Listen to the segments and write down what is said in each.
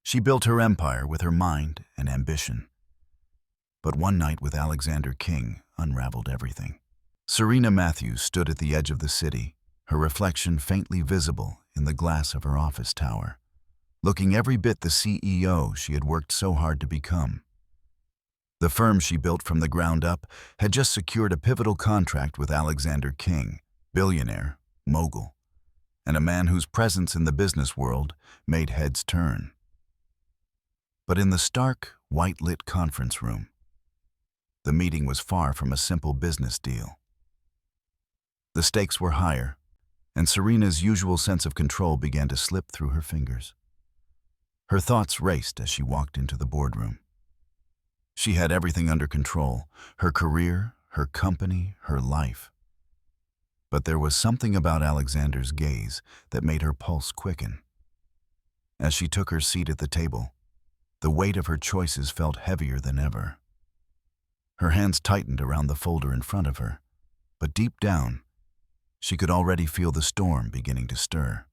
She built her empire with her mind and ambition. But one night with Alexander King unraveled everything. Serena Matthews stood at the edge of the city, her reflection faintly visible in the glass of her office tower, looking every bit the CEO she had worked so hard to become. The firm she built from the ground up had just secured a pivotal contract with Alexander King, billionaire, mogul, and a man whose presence in the business world made heads turn. But in the stark, white-lit conference room, the meeting was far from a simple business deal. The stakes were higher, and Serena's usual sense of control began to slip through her fingers. Her thoughts raced as she walked into the boardroom. She had everything under control, her career, her company, her life. But there was something about Alexander's gaze that made her pulse quicken. As she took her seat at the table, the weight of her choices felt heavier than ever. Her hands tightened around the folder in front of her, but deep down, she could already feel the storm beginning to stir.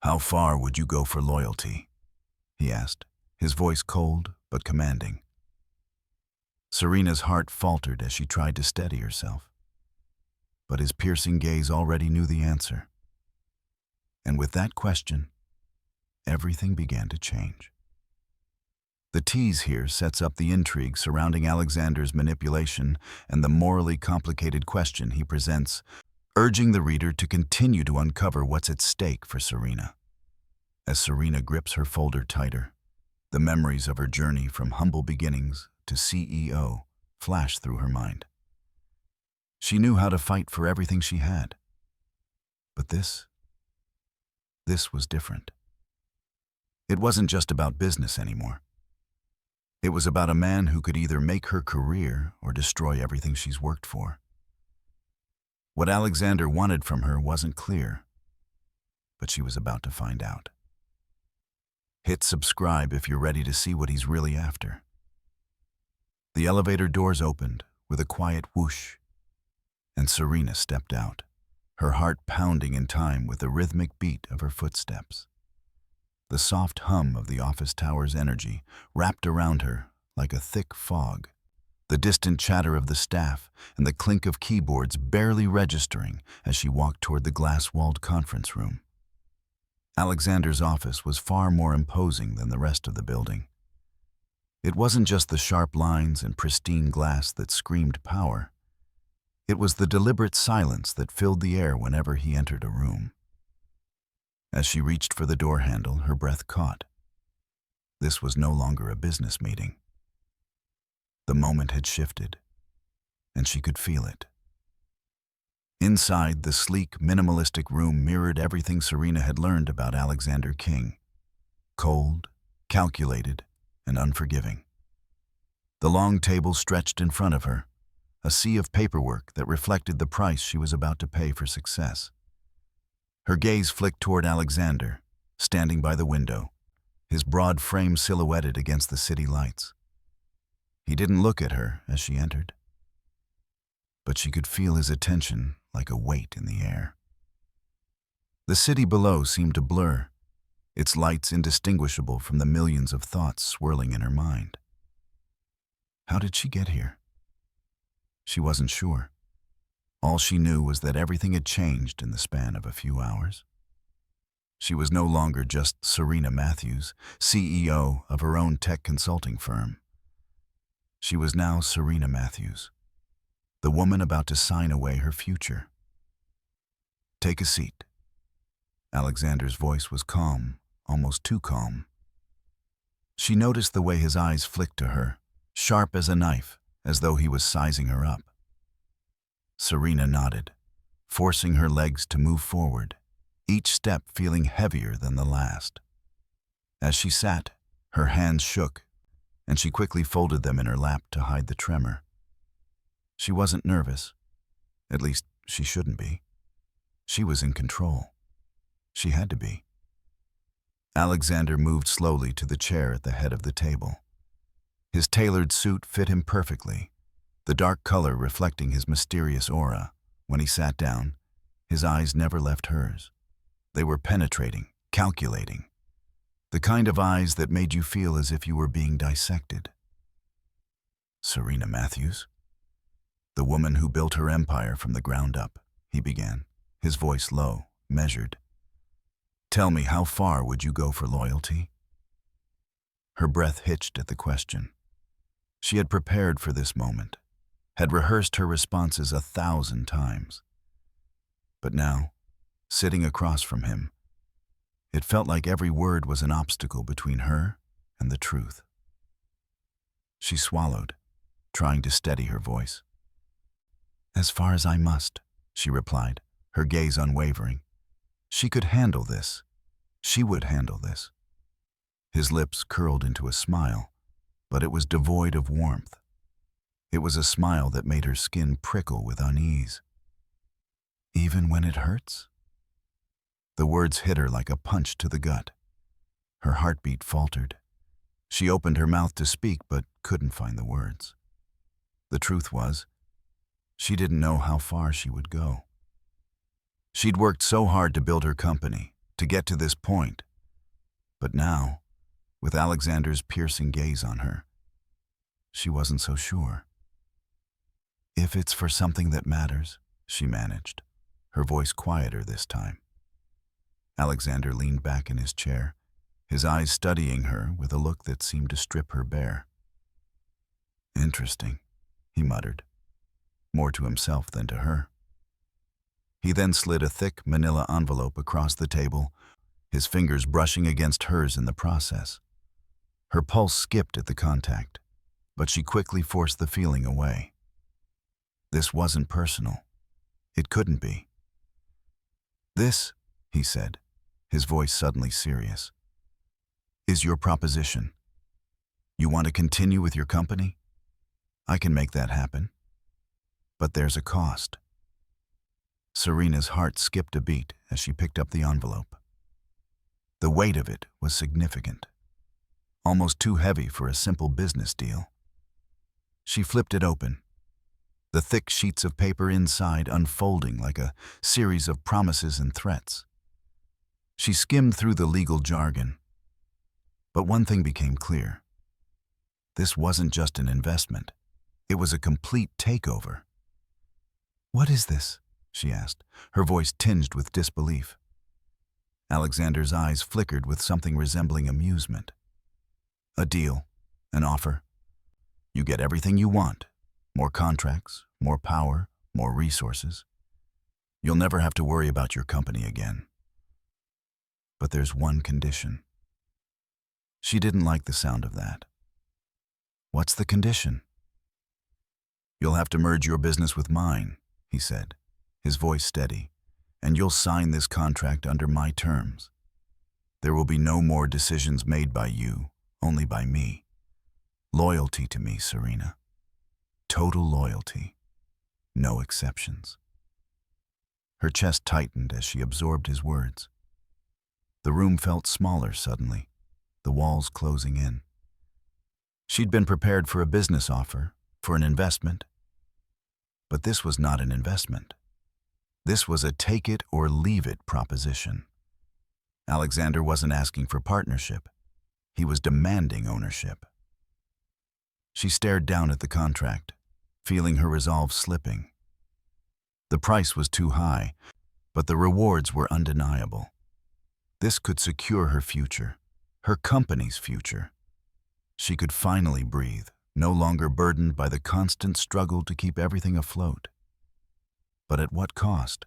"How far would you go for loyalty?" he asked, his voice cold but commanding. Serena's heart faltered as she tried to steady herself. But his piercing gaze already knew the answer. And with that question, everything began to change. The tease here sets up the intrigue surrounding Alexander's manipulation and the morally complicated question he presents, urging the reader to continue to uncover what's at stake for Serena. As Serena grips her folder tighter, the memories of her journey from humble beginnings to CEO flash through her mind. She knew how to fight for everything she had. But this was different. It wasn't just about business anymore. It was about a man who could either make her career or destroy everything she's worked for. What Alexander wanted from her wasn't clear, but she was about to find out. Hit subscribe if you're ready to see what he's really after. The elevator doors opened with a quiet whoosh, and Serena stepped out, her heart pounding in time with the rhythmic beat of her footsteps. The soft hum of the office tower's energy wrapped around her like a thick fog, the distant chatter of the staff and the clink of keyboards barely registering as she walked toward the glass-walled conference room. Alexander's office was far more imposing than the rest of the building. It wasn't just the sharp lines and pristine glass that screamed power. It was the deliberate silence that filled the air whenever he entered a room. As she reached for the door handle, her breath caught. This was no longer a business meeting. The moment had shifted, and she could feel it. Inside, the sleek, minimalistic room mirrored everything Serena had learned about Alexander King. Cold, calculated, and unforgiving. The long table stretched in front of her, a sea of paperwork that reflected the price she was about to pay for success. Her gaze flicked toward Alexander, standing by the window, his broad frame silhouetted against the city lights. He didn't look at her as she entered, but she could feel his attention like a weight in the air. The city below seemed to blur, its lights indistinguishable from the millions of thoughts swirling in her mind. How did she get here? She wasn't sure. All she knew was that everything had changed in the span of a few hours. She was no longer just Serena Matthews, CEO of her own tech consulting firm. She was now Serena Matthews, the woman about to sign away her future. "Take a seat." Alexander's voice was calm, almost too calm. She noticed the way his eyes flicked to her, sharp as a knife, as though he was sizing her up. Serena nodded, forcing her legs to move forward, each step feeling heavier than the last. As she sat, her hands shook, and she quickly folded them in her lap to hide the tremor. She wasn't nervous. At least, she shouldn't be. She was in control. She had to be. Alexander moved slowly to the chair at the head of the table. His tailored suit fit him perfectly, the dark color reflecting his mysterious aura. When he sat down, his eyes never left hers. They were penetrating, calculating. The kind of eyes that made you feel as if you were being dissected. Serena Matthews? The woman who built her empire from the ground up, he began, his voice low, measured. Tell me, how far would you go for loyalty? Her breath hitched at the question. She had prepared for this moment, had rehearsed her responses 1,000 times. But now, sitting across from him, it felt like every word was an obstacle between her and the truth. She swallowed, trying to steady her voice. As far as I must, she replied, her gaze unwavering. She could handle this. She would handle this. His lips curled into a smile, but it was devoid of warmth. It was a smile that made her skin prickle with unease. Even when it hurts? The words hit her like a punch to the gut. Her heartbeat faltered. She opened her mouth to speak, but couldn't find the words. The truth was, she didn't know how far she would go. She'd worked so hard to build her company, to get to this point. But now, with Alexander's piercing gaze on her, she wasn't so sure. If it's for something that matters, she managed, her voice quieter this time. Alexander leaned back in his chair, his eyes studying her with a look that seemed to strip her bare. Interesting, he muttered, more to himself than to her. He then slid a thick manila envelope across the table, his fingers brushing against hers in the process. Her pulse skipped at the contact, but she quickly forced the feeling away. This wasn't personal. It couldn't be. This, he said, his voice suddenly serious, is your proposition. You want to continue with your company? I can make that happen. But there's a cost. Serena's heart skipped a beat as she picked up the envelope. The weight of it was significant, almost too heavy for a simple business deal. She flipped it open, the thick sheets of paper inside unfolding like a series of promises and threats. She skimmed through the legal jargon. But one thing became clear. This wasn't just an investment. It was a complete takeover. What is this? She asked, her voice tinged with disbelief. Alexander's eyes flickered with something resembling amusement. A deal, an offer. You get everything you want. More contracts, more power, more resources. You'll never have to worry about your company again. But there's one condition. She didn't like the sound of that. What's the condition? You'll have to merge your business with mine, he said, his voice steady, and you'll sign this contract under my terms. There will be no more decisions made by you, only by me. Loyalty to me, Serena. Total loyalty. No exceptions. Her chest tightened as she absorbed his words. The room felt smaller suddenly, the walls closing in. She'd been prepared for a business offer, for an investment. But this was not an investment. This was a take-it-or-leave-it proposition. Alexander wasn't asking for partnership. He was demanding ownership. She stared down at the contract, feeling her resolve slipping. The price was too high, but the rewards were undeniable. This could secure her future, her company's future. She could finally breathe, no longer burdened by the constant struggle to keep everything afloat. But at what cost?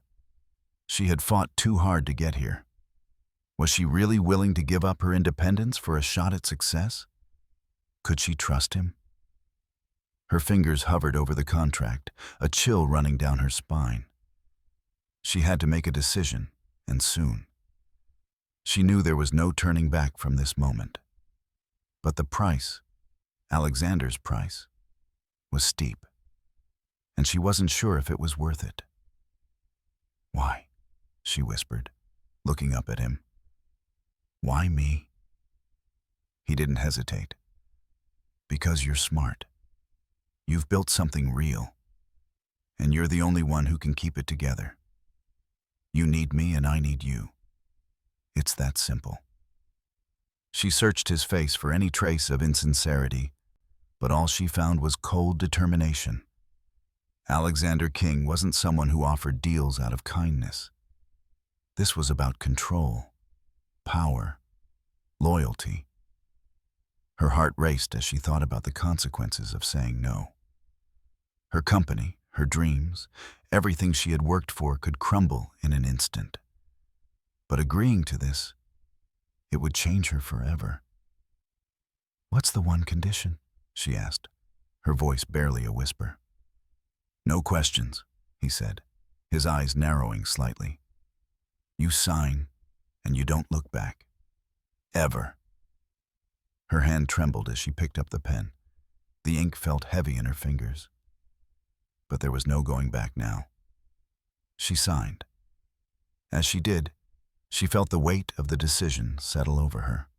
She had fought too hard to get here. Was she really willing to give up her independence for a shot at success? Could she trust him? Her fingers hovered over the contract, a chill running down her spine. She had to make a decision, and soon. She knew there was no turning back from this moment. But the price, Alexander's price, was steep, and she wasn't sure if it was worth it. Why? She whispered, looking up at him. Why me? He didn't hesitate. Because you're smart. You've built something real, and you're the only one who can keep it together. You need me and I need you. It's that simple. She searched his face for any trace of insincerity, but all she found was cold determination. Alexander King wasn't someone who offered deals out of kindness. This was about control, power, loyalty. Her heart raced as she thought about the consequences of saying no. Her company, her dreams, everything she had worked for could crumble in an instant. But agreeing to this, it would change her forever. "What's the one condition?" she asked, her voice barely a whisper. "No questions," he said, his eyes narrowing slightly. "You sign, and you don't look back. Ever." Her hand trembled as she picked up the pen. The ink felt heavy in her fingers. But there was no going back now. She signed. As she did, she felt the weight of the decision settle over her.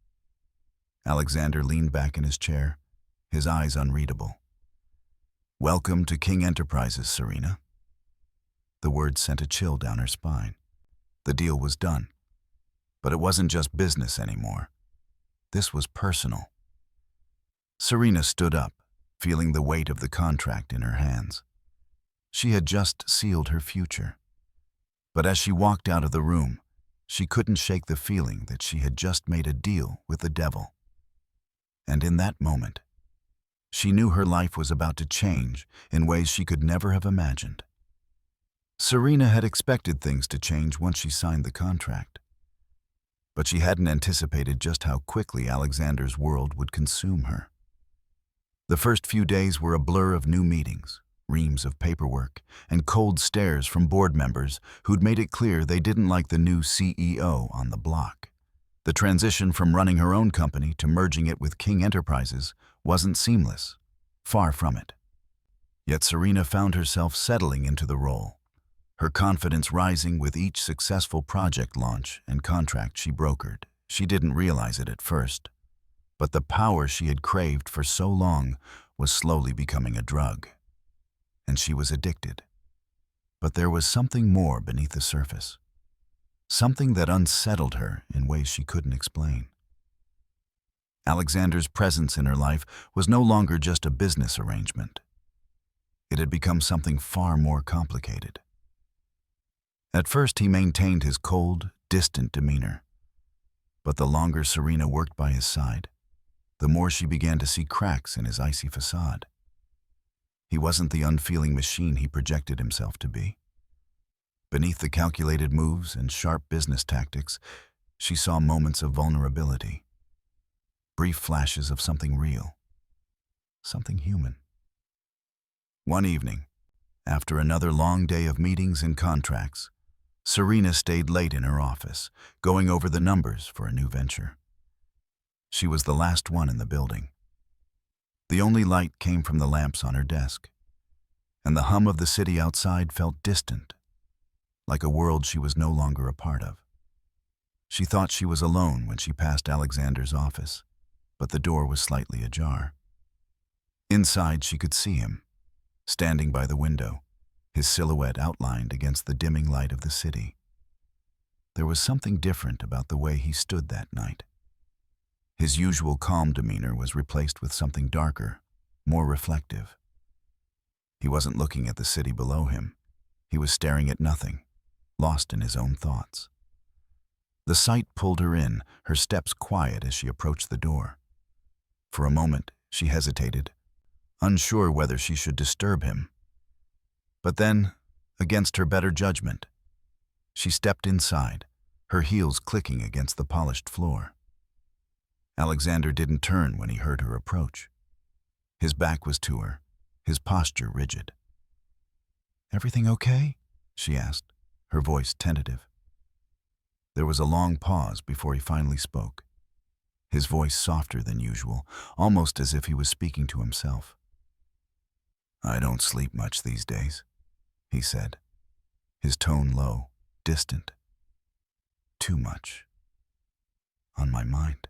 Alexander leaned back in his chair, his eyes unreadable. "Welcome to King Enterprises, Serena." The words sent a chill down her spine. The deal was done. But it wasn't just business anymore. This was personal. Serena stood up, feeling the weight of the contract in her hands. She had just sealed her future. But as she walked out of the room, she couldn't shake the feeling that she had just made a deal with the devil. And in that moment, she knew her life was about to change in ways she could never have imagined. Serena had expected things to change once she signed the contract. But she hadn't anticipated just how quickly Alexander's world would consume her. The first few days were a blur of new meetings, reams of paperwork, and cold stares from board members who'd made it clear they didn't like the new CEO on the block. The transition from running her own company to merging it with King Enterprises wasn't seamless, far from it. Yet Serena found herself settling into the role, her confidence rising with each successful project launch and contract she brokered. She didn't realize it at first, but the power she had craved for so long was slowly becoming a drug. And she was addicted. But there was something more beneath the surface, something that unsettled her in ways she couldn't explain. Alexander's presence in her life was no longer just a business arrangement. It had become something far more complicated. At first, he maintained his cold, distant demeanor. But the longer Serena worked by his side, the more she began to see cracks in his icy facade. He wasn't the unfeeling machine he projected himself to be. Beneath the calculated moves and sharp business tactics, she saw moments of vulnerability, brief flashes of something real, something human. One evening, after another long day of meetings and contracts, Serena stayed late in her office, going over the numbers for a new venture. She was the last one in the building. The only light came from the lamps on her desk, and the hum of the city outside felt distant, like a world she was no longer a part of. She thought she was alone when she passed Alexander's office, but the door was slightly ajar. Inside, she could see him, standing by the window, his silhouette outlined against the dimming light of the city. There was something different about the way he stood that night. His usual calm demeanor was replaced with something darker, more reflective. He wasn't looking at the city below him. He was staring at nothing, lost in his own thoughts. The sight pulled her in, her steps quiet as she approached the door. For a moment, she hesitated, unsure whether she should disturb him. But then, against her better judgment, she stepped inside, her heels clicking against the polished floor. Alexander didn't turn when he heard her approach. His back was to her, his posture rigid. "Everything okay?" she asked, her voice tentative. There was a long pause before he finally spoke, his voice softer than usual, almost as if he was speaking to himself. "I don't sleep much these days," he said, his tone low, distant. "Too much. On my mind."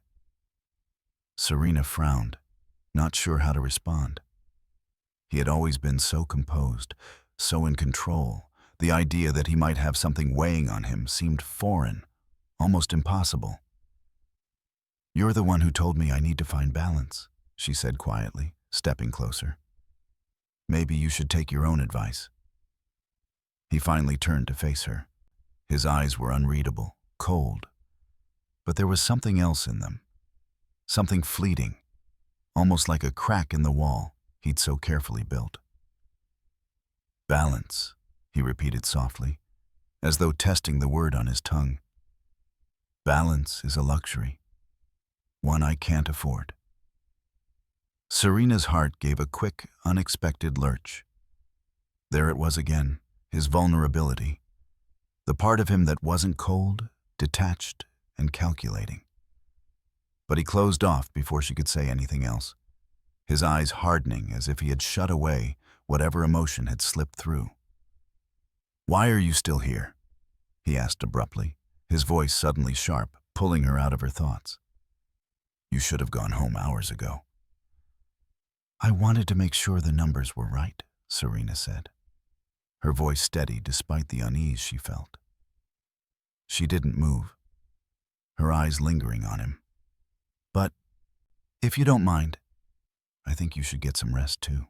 Serena frowned, not sure how to respond. He had always been so composed, so in control. The idea that he might have something weighing on him seemed foreign, almost impossible. "You're the one who told me I need to find balance," she said quietly, stepping closer. "Maybe you should take your own advice." He finally turned to face her. His eyes were unreadable, cold, but there was something else in them, something fleeting, almost like a crack in the wall he'd so carefully built. "Balance," he repeated softly, as though testing the word on his tongue. "Balance is a luxury, one I can't afford." Serena's heart gave a quick, unexpected lurch. There it was again, his vulnerability, the part of him that wasn't cold, detached, and calculating. But he closed off before she could say anything else, his eyes hardening as if he had shut away whatever emotion had slipped through. "Why are you still here?" he asked abruptly, his voice suddenly sharp, pulling her out of her thoughts. "You should have gone home hours ago." "I wanted to make sure the numbers were right," Serena said, her voice steady despite the unease she felt. She didn't move, her eyes lingering on him. "But, if you don't mind, I think you should get some rest too."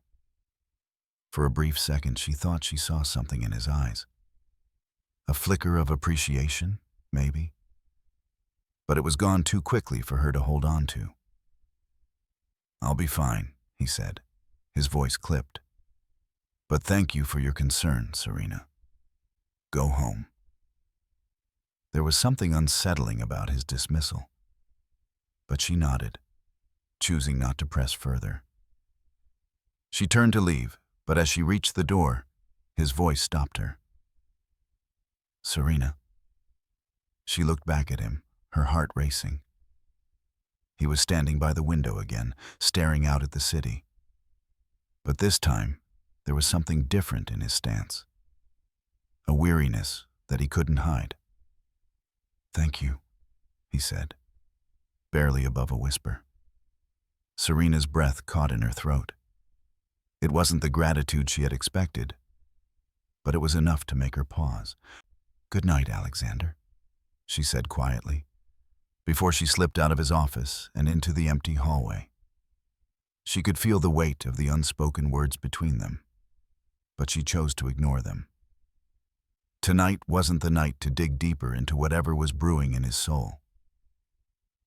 For a brief second, she thought she saw something in his eyes. A flicker of appreciation, maybe. But it was gone too quickly for her to hold on to. "I'll be fine," he said, his voice clipped. "But thank you for your concern, Serena. Go home." There was something unsettling about his dismissal. But she nodded, choosing not to press further. She turned to leave, but as she reached the door, his voice stopped her. "Serena." She looked back at him, her heart racing. He was standing by the window again, staring out at the city. But this time, there was something different in his stance. A weariness that he couldn't hide. "Thank you," he said, barely above a whisper. Serena's breath caught in her throat. It wasn't the gratitude she had expected, but it was enough to make her pause. "Good night, Alexander," she said quietly, before she slipped out of his office and into the empty hallway. She could feel the weight of the unspoken words between them, but she chose to ignore them. Tonight wasn't the night to dig deeper into whatever was brewing in his soul.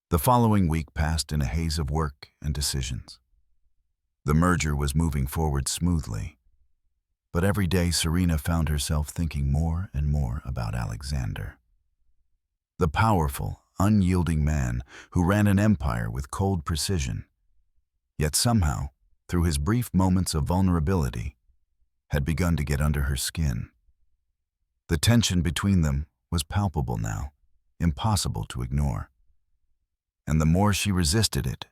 The following week passed in a haze of work and decisions. The merger was moving forward smoothly, but every day Serena found herself thinking more and more about Alexander. The powerful, unyielding man who ran an empire with cold precision, yet somehow, through his brief moments of vulnerability, had begun to get under her skin. The tension between them was palpable now, impossible to ignore. And the more she resisted it,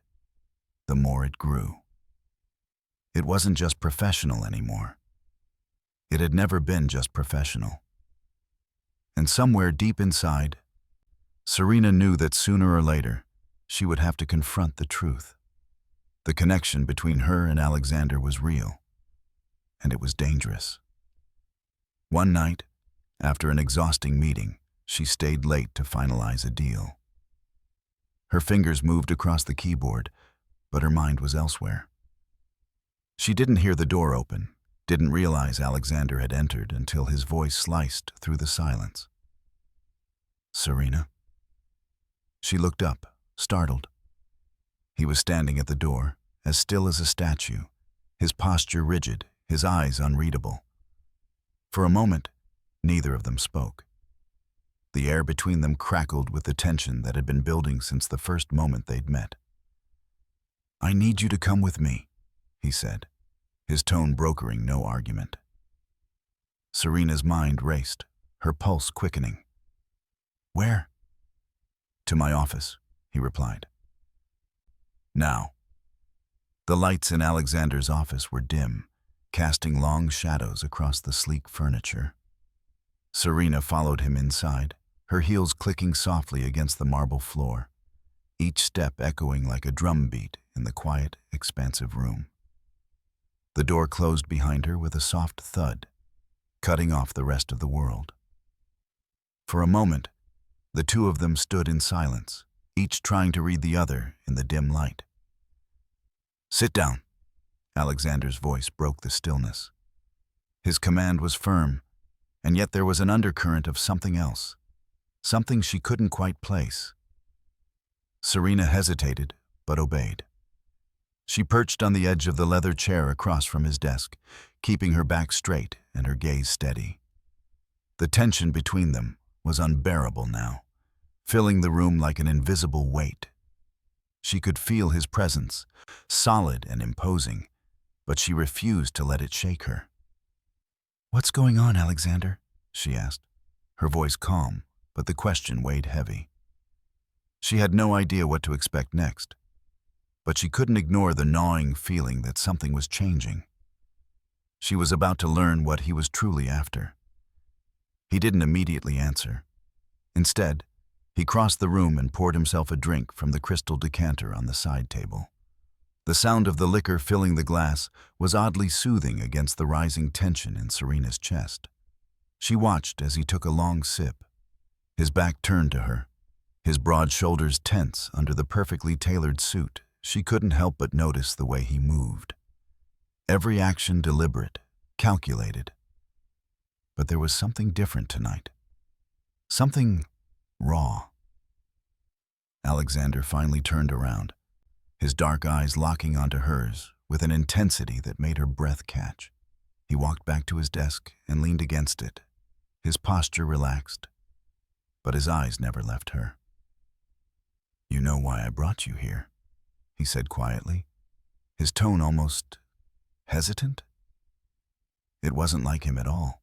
the more it grew. It wasn't just professional anymore. It had never been just professional. And somewhere deep inside, Serena knew that sooner or later, she would have to confront the truth. The connection between her and Alexander was real, and it was dangerous. One night, after an exhausting meeting, she stayed late to finalize a deal. Her fingers moved across the keyboard, but her mind was elsewhere. She didn't hear the door open, didn't realize Alexander had entered until his voice sliced through the silence. "Serena?" She looked up, startled. He was standing at the door, as still as a statue, his posture rigid, his eyes unreadable. For a moment, neither of them spoke. The air between them crackled with the tension that had been building since the first moment they'd met. "I need you to come with me," he said, his tone brokering no argument. Serena's mind raced, her pulse quickening. "Where?" "To my office," he replied. Now. The lights in Alexander's office were dim, casting long shadows across the sleek furniture. Serena followed him inside, her heels clicking softly against the marble floor, each step echoing like a drum beat in the quiet, expansive room. The door closed behind her with a soft thud, cutting off the rest of the world. For a moment, the two of them stood in silence, each trying to read the other in the dim light. "Sit down." Alexander's voice broke the stillness. His command was firm, and yet there was an undercurrent of something else, something she couldn't quite place. Serena hesitated, but obeyed. She perched on the edge of the leather chair across from his desk, keeping her back straight and her gaze steady. The tension between them was unbearable now, filling the room like an invisible weight. She could feel his presence, solid and imposing, but she refused to let it shake her. "What's going on, Alexander?" she asked, her voice calm, but the question weighed heavy. She had no idea what to expect next, but she couldn't ignore the gnawing feeling that something was changing. She was about to learn what he was truly after. He didn't immediately answer. Instead, he crossed the room and poured himself a drink from the crystal decanter on the side table. The sound of the liquor filling the glass was oddly soothing against the rising tension in Serena's chest. She watched as he took a long sip, his back turned to her, his broad shoulders tense under the perfectly tailored suit. She couldn't help but notice the way he moved. Every action deliberate, calculated. But there was something different tonight. Something raw. Alexander finally turned around, his dark eyes locking onto hers with an intensity that made her breath catch. He walked back to his desk and leaned against it, his posture relaxed, but his eyes never left her. "You know why I brought you here," he said quietly, his tone almost hesitant. It wasn't like him at all.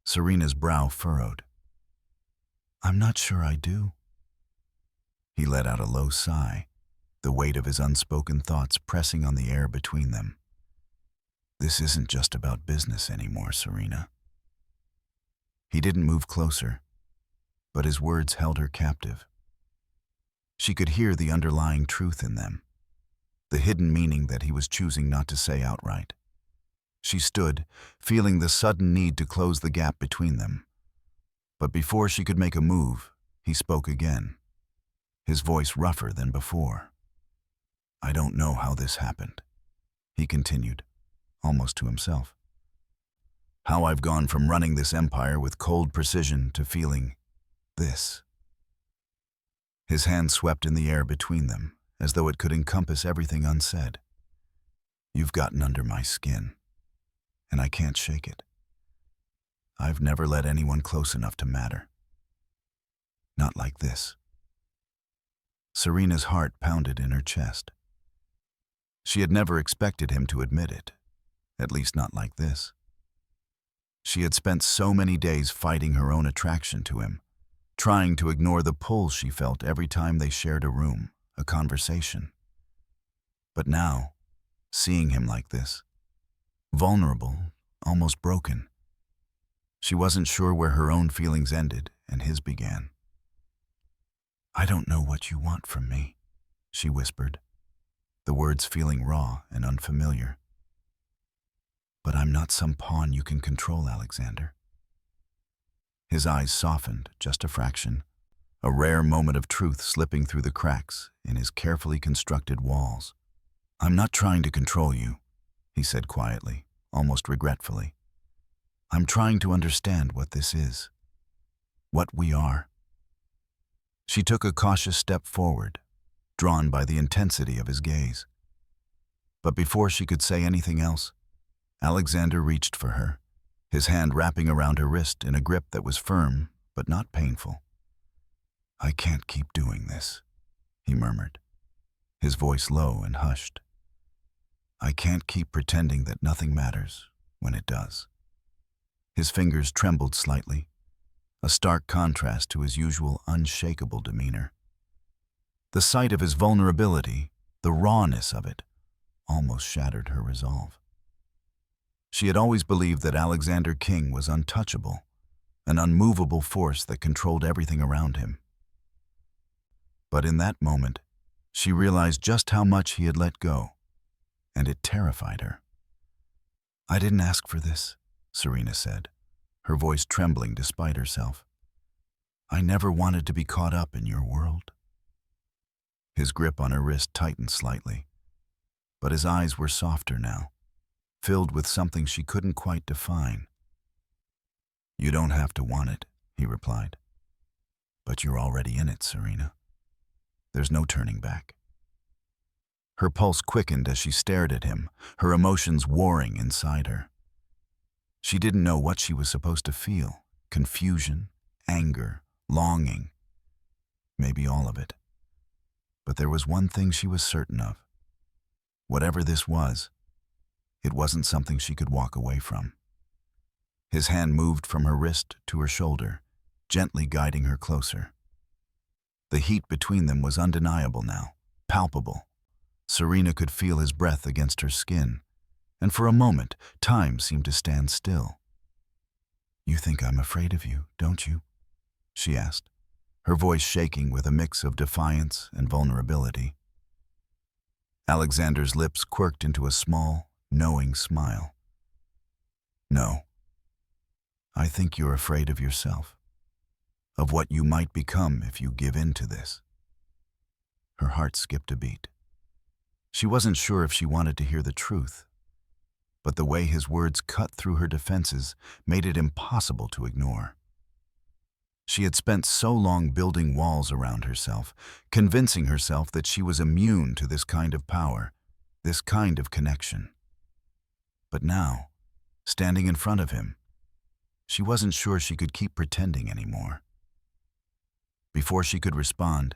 Serena's brow furrowed. "I'm not sure I do." He let out a low sigh, the weight of his unspoken thoughts pressing on the air between them. "This isn't just about business anymore, Serena." He didn't move closer, but his words held her captive. She could hear the underlying truth in them, the hidden meaning that he was choosing not to say outright. She stood, feeling the sudden need to close the gap between them. But before she could make a move, he spoke again, his voice rougher than before. "I don't know how this happened," he continued, almost to himself. "How I've gone from running this empire with cold precision to feeling this." His hand swept in the air between them, as though it could encompass everything unsaid. "You've gotten under my skin, and I can't shake it. I've never let anyone close enough to matter. Not like this." Serena's heart pounded in her chest. She had never expected him to admit it, at least not like this. She had spent so many days fighting her own attraction to him, trying to ignore the pull she felt every time they shared a room, a conversation. But now, seeing him like this, vulnerable, almost broken, she wasn't sure where her own feelings ended and his began. "I don't know what you want from me," she whispered, the words feeling raw and unfamiliar. "But I'm not some pawn you can control, Alexander." His eyes softened just a fraction, a rare moment of truth slipping through the cracks in his carefully constructed walls. "I'm not trying to control you," he said quietly, almost regretfully. "I'm trying to understand what this is, what we are." She took a cautious step forward, drawn by the intensity of his gaze. But before she could say anything else, Alexander reached for her, his hand wrapping around her wrist in a grip that was firm but not painful. "I can't keep doing this," he murmured, his voice low and hushed. "I can't keep pretending that nothing matters when it does." His fingers trembled slightly, a stark contrast to his usual unshakable demeanor. The sight of his vulnerability, the rawness of it, almost shattered her resolve. She had always believed that Alexander King was untouchable, an unmovable force that controlled everything around him. But in that moment, she realized just how much he had let go, and it terrified her. "I didn't ask for this," Serena said, her voice trembling despite herself. "I never wanted to be caught up in your world." His grip on her wrist tightened slightly, but his eyes were softer now, filled with something she couldn't quite define. "You don't have to want it," he replied. "But you're already in it, Serena. There's no turning back." Her pulse quickened as she stared at him, her emotions warring inside her. She didn't know what she was supposed to feel: confusion, anger, longing, maybe all of it. But there was one thing she was certain of. Whatever this was, it wasn't something she could walk away from. His hand moved from her wrist to her shoulder, gently guiding her closer. The heat between them was undeniable now, palpable. Serena could feel his breath against her skin, and for a moment, time seemed to stand still. "You think I'm afraid of you, don't you?" she asked, her voice shaking with a mix of defiance and vulnerability. Alexander's lips quirked into a small, knowing smile. "No. I think you're afraid of yourself, of what you might become if you give in to this." Her heart skipped a beat. She wasn't sure if she wanted to hear the truth, but the way his words cut through her defenses made it impossible to ignore. She had spent so long building walls around herself, convincing herself that she was immune to this kind of power, this kind of connection. But now, standing in front of him, she wasn't sure she could keep pretending anymore. Before she could respond,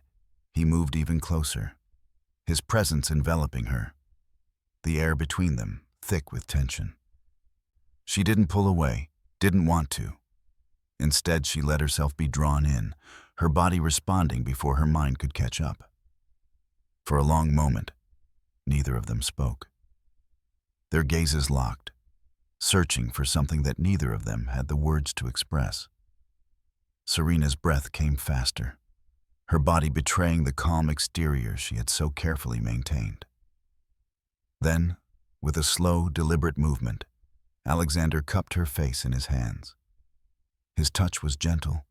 he moved even closer, his presence enveloping her, the air between them thick with tension. She didn't pull away, didn't want to. Instead, she let herself be drawn in, her body responding before her mind could catch up. For a long moment, neither of them spoke. Their gazes locked, searching for something that neither of them had the words to express. Serena's breath came faster, her body betraying the calm exterior she had so carefully maintained. Then, with a slow, deliberate movement, Alexander cupped her face in his hands. His touch was gentle,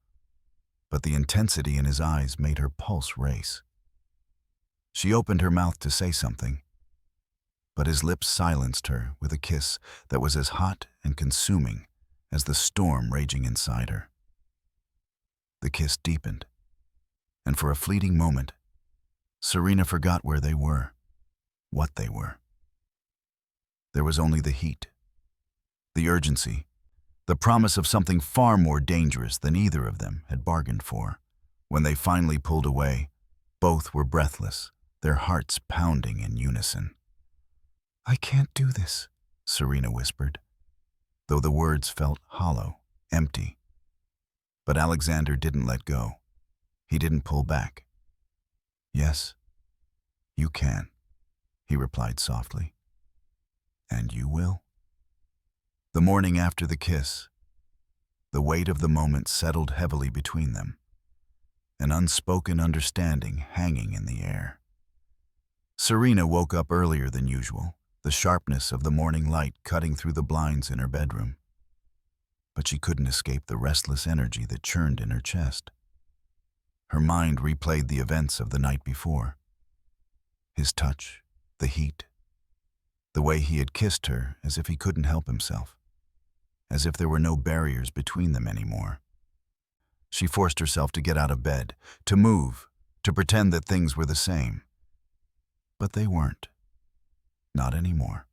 but the intensity in his eyes made her pulse race. She opened her mouth to say something, but his lips silenced her with a kiss that was as hot and consuming as the storm raging inside her. The kiss deepened, and for a fleeting moment, Serena forgot where they were, what they were. There was only the heat, the urgency, the promise of something far more dangerous than either of them had bargained for. When they finally pulled away, both were breathless, their hearts pounding in unison. "I can't do this," Serena whispered, though the words felt hollow, empty. But Alexander didn't let go. He didn't pull back. "Yes, you can," he replied softly. "And you will." The morning after the kiss, the weight of the moment settled heavily between them, an unspoken understanding hanging in the air. Serena woke up earlier than usual, the sharpness of the morning light cutting through the blinds in her bedroom. But she couldn't escape the restless energy that churned in her chest. Her mind replayed the events of the night before. His touch, the heat, the way he had kissed her as if he couldn't help himself, as if there were no barriers between them anymore. She forced herself to get out of bed, to move, to pretend that things were the same. But they weren't. Not anymore.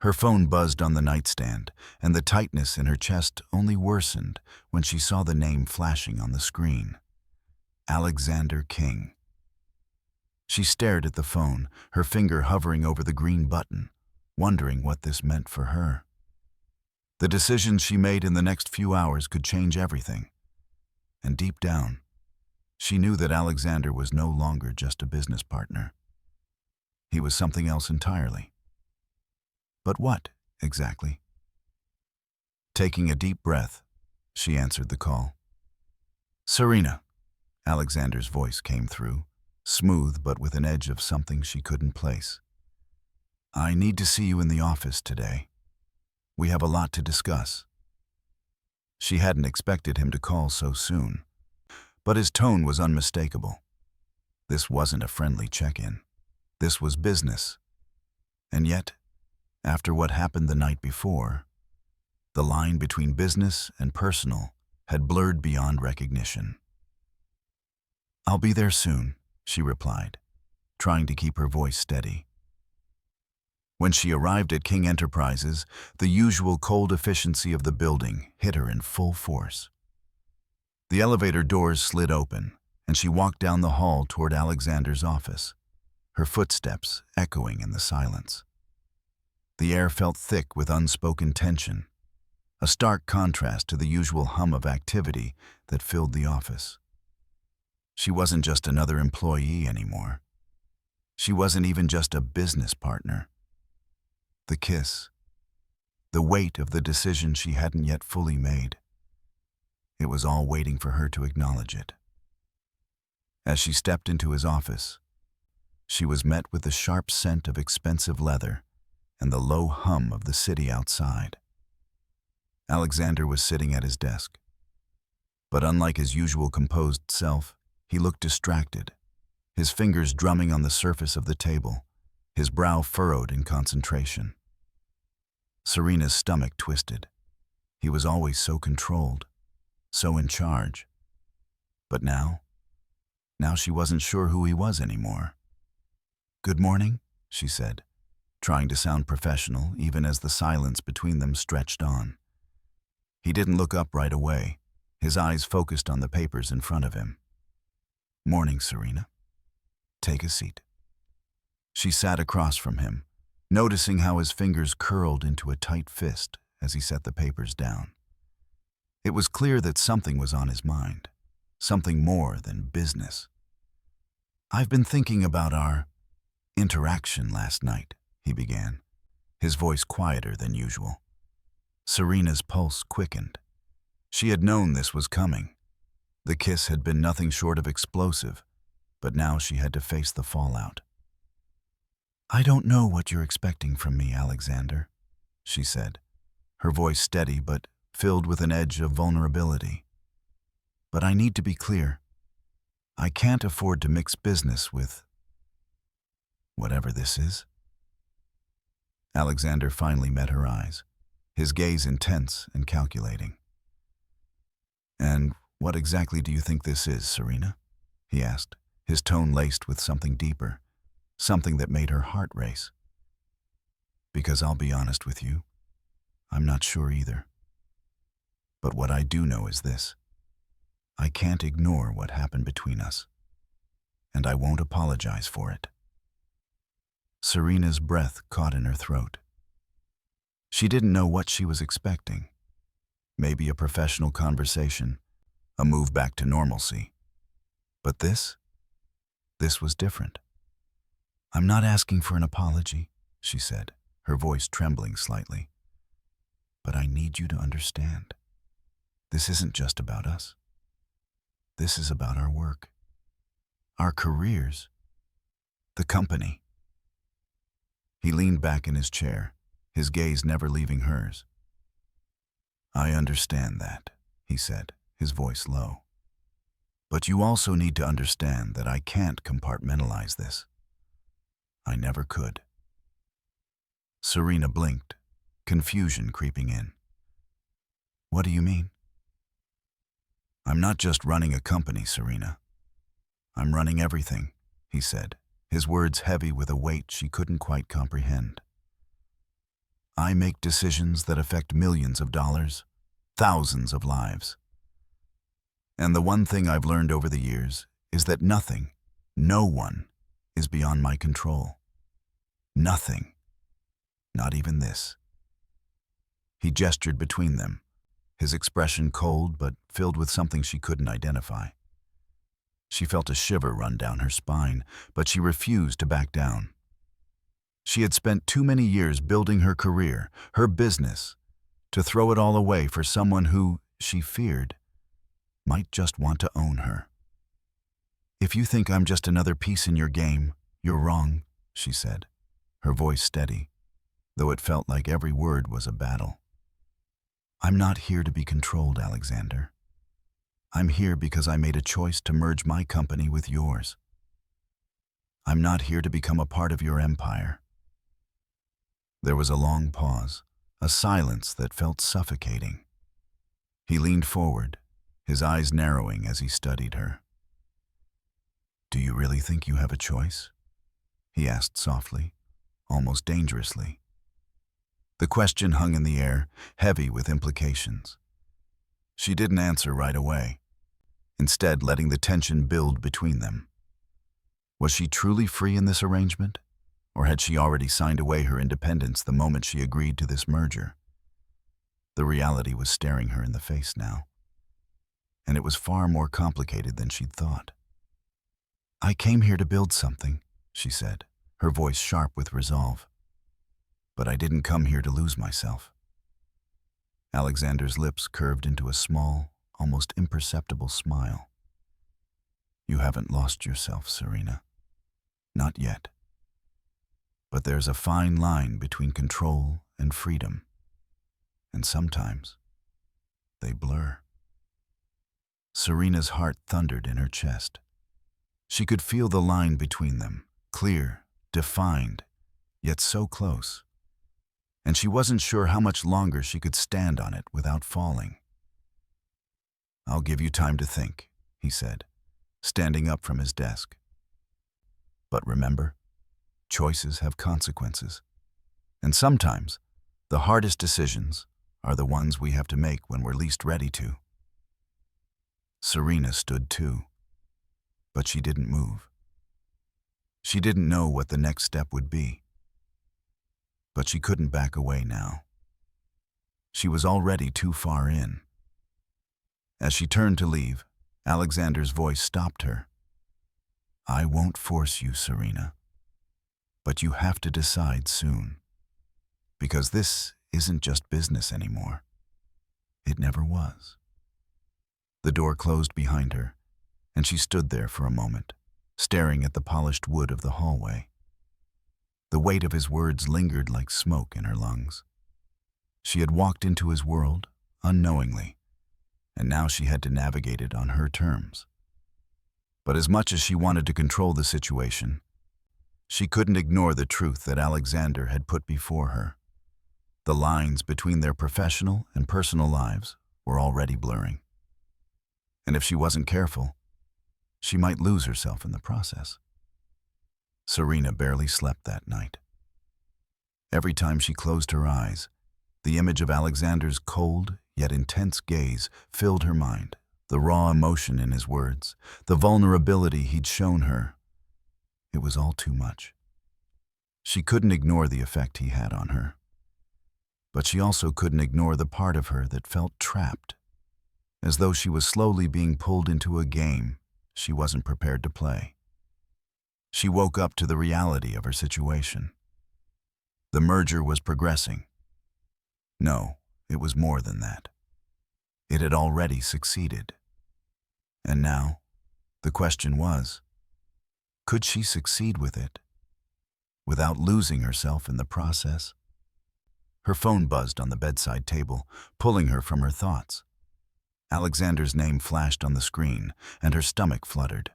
Her phone buzzed on the nightstand, and the tightness in her chest only worsened when she saw the name flashing on the screen. Alexander King. She stared at the phone, her finger hovering over the green button, wondering what this meant for her. The decisions she made in the next few hours could change everything. And deep down, she knew that Alexander was no longer just a business partner. He was something else entirely. But what, exactly? Taking a deep breath, she answered the call. "Serena," Alexander's voice came through, smooth but with an edge of something she couldn't place. "I need to see you in the office today. We have a lot to discuss." She hadn't expected him to call so soon, but his tone was unmistakable. This wasn't a friendly check-in. This was business. And yet, after what happened the night before, the line between business and personal had blurred beyond recognition. "I'll be there soon," she replied, trying to keep her voice steady. When she arrived at King Enterprises, the usual cold efficiency of the building hit her in full force. The elevator doors slid open, and she walked down the hall toward Alexander's office, her footsteps echoing in the silence. The air felt thick with unspoken tension, a stark contrast to the usual hum of activity that filled the office. She wasn't just another employee anymore. She wasn't even just a business partner. The kiss, the weight of the decision she hadn't yet fully made. It was all waiting for her to acknowledge it. As she stepped into his office, she was met with the sharp scent of expensive leather and the low hum of the city outside. Alexander was sitting at his desk. But unlike his usual composed self, he looked distracted, his fingers drumming on the surface of the table, his brow furrowed in concentration. Serena's stomach twisted. He was always so controlled, so in charge. But now she wasn't sure who he was anymore. "Good morning," she said, trying to sound professional even as the silence between them stretched on. He didn't look up right away, his eyes focused on the papers in front of him. "Morning, Serena. Take a seat." She sat across from him, noticing how his fingers curled into a tight fist as he set the papers down. It was clear that something was on his mind, something more than business. "I've been thinking about our interaction last night," he began, his voice quieter than usual. Serena's pulse quickened. She had known this was coming. The kiss had been nothing short of explosive, but now she had to face the fallout. "I don't know what you're expecting from me, Alexander," she said, her voice steady but filled with an edge of vulnerability. "But I need to be clear. I can't afford to mix business with whatever this is." Alexander finally met her eyes, his gaze intense and calculating. "And what exactly do you think this is, Serena?" he asked, his tone laced with something deeper, something that made her heart race. "Because I'll be honest with you, I'm not sure either. But what I do know is this. I can't ignore what happened between us, and I won't apologize for it." Serena's breath caught in her throat. She didn't know what she was expecting. Maybe a professional conversation, a move back to normalcy. But this was different. "I'm not asking for an apology," she said, her voice trembling slightly. "But I need you to understand. This isn't just about us. This is about our work, our careers, the company." He leaned back in his chair, his gaze never leaving hers. "I understand that," he said, his voice low. "But you also need to understand that I can't compartmentalize this. I never could." Serena blinked, confusion creeping in. "What do you mean?" "I'm not just running a company, Serena. I'm running everything," he said, his words heavy with a weight she couldn't quite comprehend. "I make decisions that affect millions of dollars, thousands of lives. And the one thing I've learned over the years is that nothing, no one, is beyond my control. Nothing. Not even this." He gestured between them, his expression cold but filled with something she couldn't identify. She felt a shiver run down her spine, but she refused to back down. She had spent too many years building her career, her business, to throw it all away for someone who, she feared, might just want to own her. "If you think I'm just another piece in your game, you're wrong," she said, her voice steady, though it felt like every word was a battle. "I'm not here to be controlled, Alexander. I'm here because I made a choice to merge my company with yours. I'm not here to become a part of your empire." There was a long pause, a silence that felt suffocating. He leaned forward, his eyes narrowing as he studied her. "Do you really think you have a choice?" he asked softly, almost dangerously. The question hung in the air, heavy with implications. She didn't answer right away, instead letting the tension build between them. Was she truly free in this arrangement, or had she already signed away her independence the moment she agreed to this merger? The reality was staring her in the face now, and it was far more complicated than she'd thought. "I came here to build something," she said, her voice sharp with resolve. "But I didn't come here to lose myself." Alexander's lips curved into a small, almost imperceptible smile. "You haven't lost yourself, Serena. Not yet. But there's a fine line between control and freedom. And sometimes they blur." Serena's heart thundered in her chest. She could feel the line between them, clear, defined, yet so close. And she wasn't sure how much longer she could stand on it without falling. "I'll give you time to think," he said, standing up from his desk. "But remember, choices have consequences. And sometimes, the hardest decisions are the ones we have to make when we're least ready to." Serena stood too, but she didn't move. She didn't know what the next step would be. But she couldn't back away now. She was already too far in. As she turned to leave, Alexander's voice stopped her. "I won't force you, Serena. But you have to decide soon. Because this isn't just business anymore. It never was." The door closed behind her, and she stood there for a moment, staring at the polished wood of the hallway. The weight of his words lingered like smoke in her lungs. She had walked into his world, unknowingly, and now she had to navigate it on her terms. But as much as she wanted to control the situation, she couldn't ignore the truth that Alexander had put before her. The lines between their professional and personal lives were already blurring. And if she wasn't careful, she might lose herself in the process. Serena barely slept that night. Every time she closed her eyes, the image of Alexander's cold yet intense gaze filled her mind, the raw emotion in his words, the vulnerability he'd shown her. It was all too much. She couldn't ignore the effect he had on her. But she also couldn't ignore the part of her that felt trapped, as though she was slowly being pulled into a game she wasn't prepared to play. She woke up to the reality of her situation. The merger was progressing. No, it was more than that. It had already succeeded. And now, the question was, could she succeed with it, without losing herself in the process? Her phone buzzed on the bedside table, pulling her from her thoughts. Alexander's name flashed on the screen, and her stomach fluttered.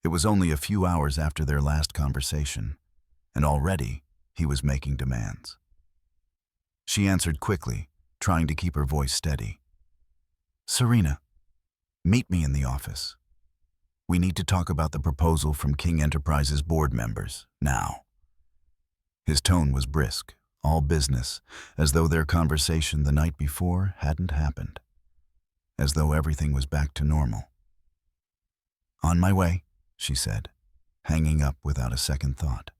It was only a few hours after their last conversation, and already he was making demands. She answered quickly, trying to keep her voice steady. "Serena, meet me in the office. We need to talk about the proposal from King Enterprises board members, now." His tone was brisk, all business, as though their conversation the night before hadn't happened. As though everything was back to normal. "On my way," she said, hanging up without a second thought.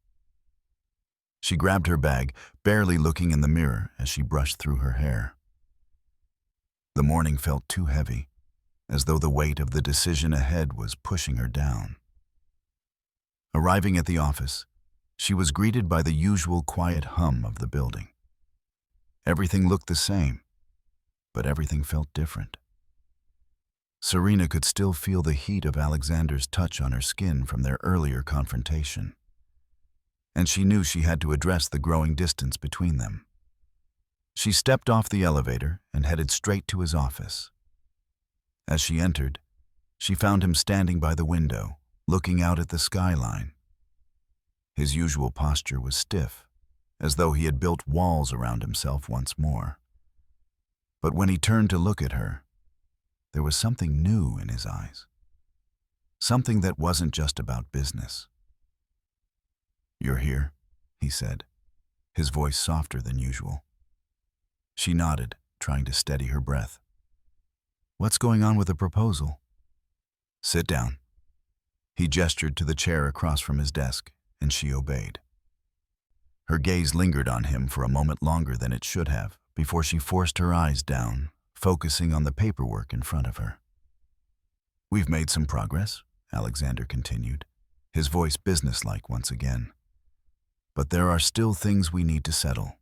She grabbed her bag, barely looking in the mirror as she brushed through her hair. The morning felt too heavy, as though the weight of the decision ahead was pushing her down. Arriving at the office, she was greeted by the usual quiet hum of the building. Everything looked the same, but everything felt different. Serena could still feel the heat of Alexander's touch on her skin from their earlier confrontation. And she knew she had to address the growing distance between them. She stepped off the elevator and headed straight to his office. As she entered, she found him standing by the window, looking out at the skyline, His usual posture was stiff, as though he had built walls around himself once more. But when he turned to look at her, there was something new in his eyes. Something that wasn't just about business. "You're here," he said, his voice softer than usual. She nodded, trying to steady her breath. "What's going on with the proposal?" "Sit down." He gestured to the chair across from his desk, and she obeyed. Her gaze lingered on him for a moment longer than it should have, before she forced her eyes down, focusing on the paperwork in front of her. "We've made some progress," Alexander continued, his voice businesslike once again. "But there are still things we need to settle.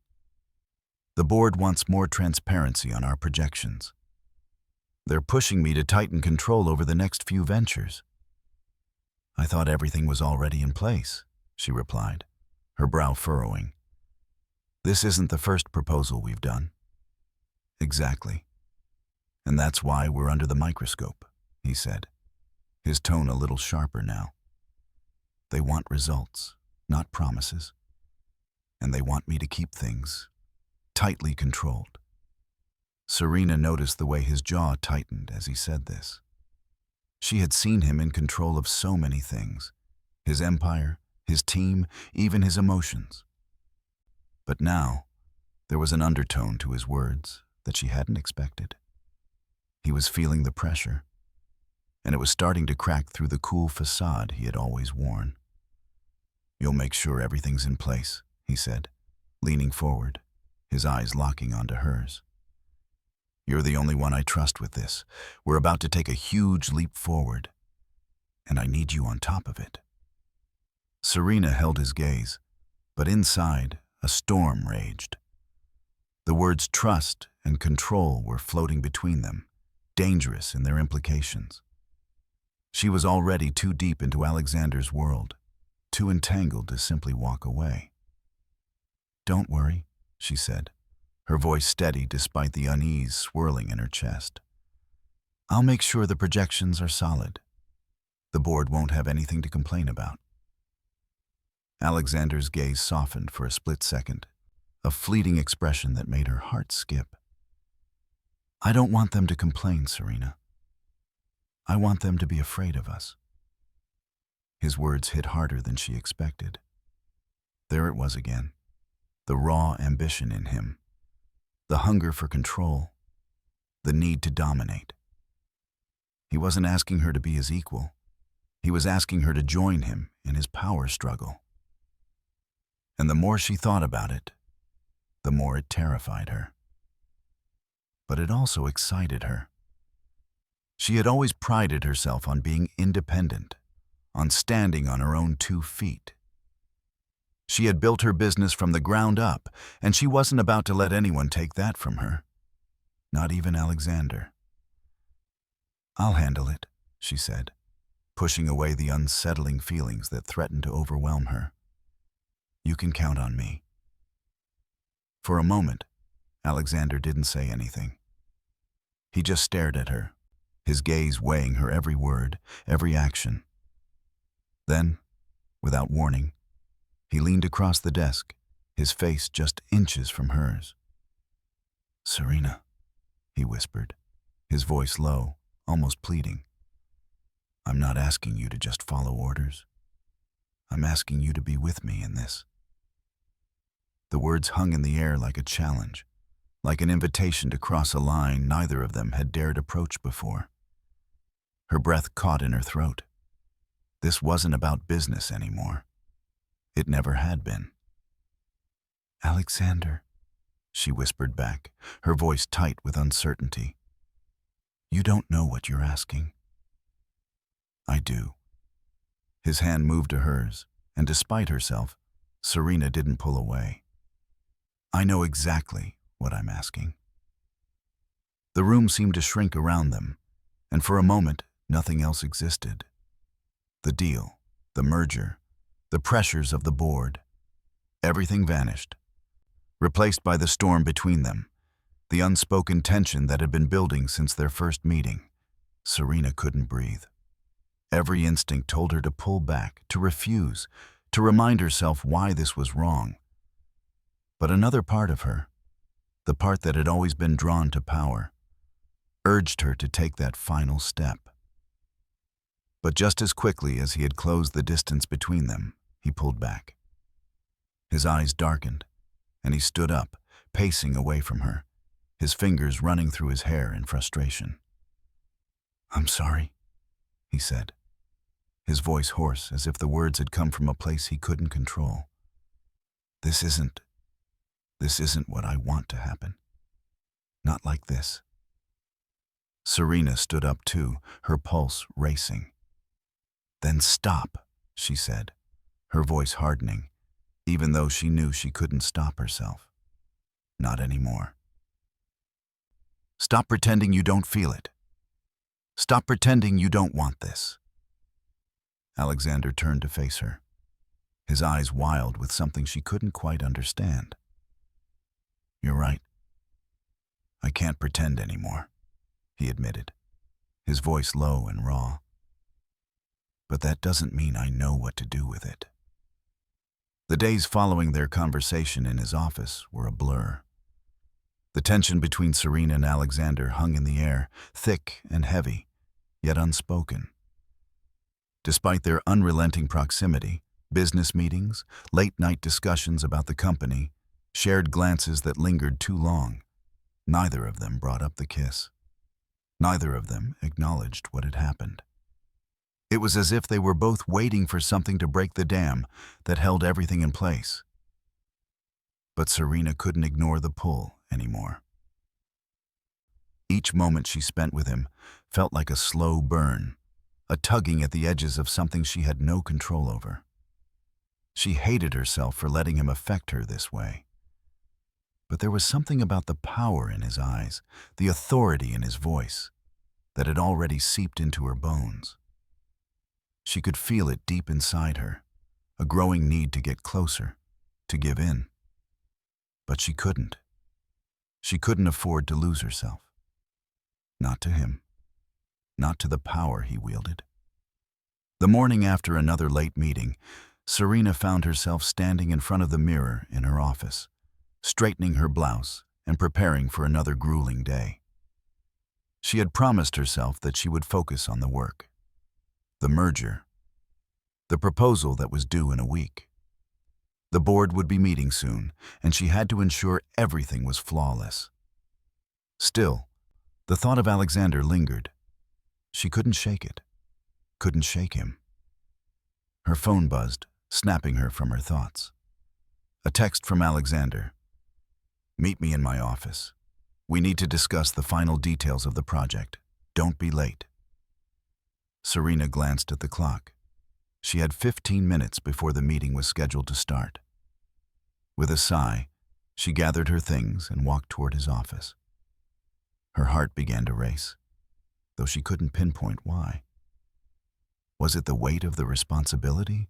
The board wants more transparency on our projections. They're pushing me to tighten control over the next few ventures." "I thought everything was already in place," she replied, her brow furrowing. "This isn't the first proposal we've done." "Exactly. And that's why we're under the microscope," he said, his tone a little sharper now. "They want results, not promises. And they want me to keep things tightly controlled." Serena noticed the way his jaw tightened as he said this. She had seen him in control of so many things: his empire, his team, even his emotions. But now, there was an undertone to his words that she hadn't expected. He was feeling the pressure, and it was starting to crack through the cool facade he had always worn. "You'll make sure everything's in place," he said, leaning forward, his eyes locking onto hers. "You're the only one I trust with this. We're about to take a huge leap forward, and I need you on top of it." Serena held his gaze, but inside, a storm raged. The words trust and control were floating between them, dangerous in their implications. She was already too deep into Alexander's world, too entangled to simply walk away. "Don't worry," she said, her voice steady despite the unease swirling in her chest. "I'll make sure the projections are solid. The board won't have anything to complain about." Alexander's gaze softened for a split second, a fleeting expression that made her heart skip. "I don't want them to complain, Serena. I want them to be afraid of us." His words hit harder than she expected. There it was again, the raw ambition in him, the hunger for control, the need to dominate. He wasn't asking her to be his equal. He was asking her to join him in his power struggle. And the more she thought about it, the more it terrified her. But it also excited her. She had always prided herself on being independent, on standing on her own 2 feet. She had built her business from the ground up, and she wasn't about to let anyone take that from her. Not even Alexander. "I'll handle it," she said, pushing away the unsettling feelings that threatened to overwhelm her. "You can count on me." For a moment, Alexander didn't say anything. He just stared at her, his gaze weighing her every word, every action. Then, without warning, he leaned across the desk, his face just inches from hers. "Serena," he whispered, his voice low, almost pleading. "I'm not asking you to just follow orders. I'm asking you to be with me in this." The words hung in the air like a challenge, like an invitation to cross a line neither of them had dared approach before. Her breath caught in her throat. This wasn't about business anymore. It never had been. "Alexander," she whispered back, her voice tight with uncertainty. "You don't know what you're asking." "I do." His hand moved to hers, and despite herself, Serena didn't pull away. "I know exactly what I'm asking." The room seemed to shrink around them, and for a moment, nothing else existed. The deal, the merger, the pressures of the board. Everything vanished, replaced by the storm between them, the unspoken tension that had been building since their first meeting. Serena couldn't breathe. Every instinct told her to pull back, to refuse, to remind herself why this was wrong. But another part of her, the part that had always been drawn to power, urged her to take that final step. But just as quickly as he had closed the distance between them, he pulled back. His eyes darkened, and he stood up, pacing away from her, his fingers running through his hair in frustration. "I'm sorry," he said, his voice hoarse as if the words had come from a place he couldn't control. This isn't what I want to happen. Not like this." Serena stood up too, her pulse racing. "Then stop," she said, her voice hardening, even though she knew she couldn't stop herself. Not anymore. "Stop pretending you don't feel it. Stop pretending you don't want this." Alexander turned to face her, his eyes wild with something she couldn't quite understand. "You're right. I can't pretend anymore," he admitted, his voice low and raw. "But that doesn't mean I know what to do with it." The days following their conversation in his office were a blur. The tension between Serena and Alexander hung in the air, thick and heavy, yet unspoken. Despite their unrelenting proximity, business meetings, late-night discussions about the company, shared glances that lingered too long, neither of them brought up the kiss. Neither of them acknowledged what had happened. It was as if they were both waiting for something to break the dam that held everything in place. But Serena couldn't ignore the pull anymore. Each moment she spent with him felt like a slow burn, a tugging at the edges of something she had no control over. She hated herself for letting him affect her this way. But there was something about the power in his eyes, the authority in his voice, that had already seeped into her bones. She could feel it deep inside her, a growing need to get closer, to give in. But she couldn't. She couldn't afford to lose herself. Not to him. Not to the power he wielded. The morning after another late meeting, Serena found herself standing in front of the mirror in her office, straightening her blouse and preparing for another grueling day. She had promised herself that she would focus on the work. The merger. The proposal that was due in a week. The board would be meeting soon, and she had to ensure everything was flawless. Still, the thought of Alexander lingered. She couldn't shake it. Couldn't shake him. Her phone buzzed, snapping her from her thoughts. A text from Alexander. "Meet me in my office. We need to discuss the final details of the project. Don't be late." Serena glanced at the clock. She had 15 minutes before the meeting was scheduled to start. With a sigh, she gathered her things and walked toward his office. Her heart began to race, though she couldn't pinpoint why. Was it the weight of the responsibility,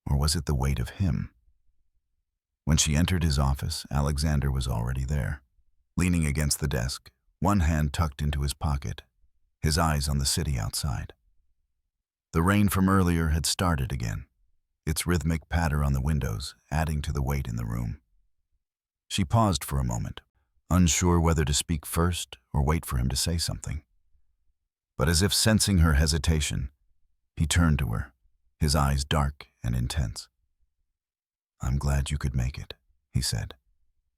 or was it the weight of him? When she entered his office, Alexander was already there, leaning against the desk, one hand tucked into his pocket, his eyes on the city outside. The rain from earlier had started again, its rhythmic patter on the windows adding to the weight in the room. She paused for a moment, unsure whether to speak first or wait for him to say something. But as if sensing her hesitation, he turned to her, his eyes dark and intense. "I'm glad you could make it," he said,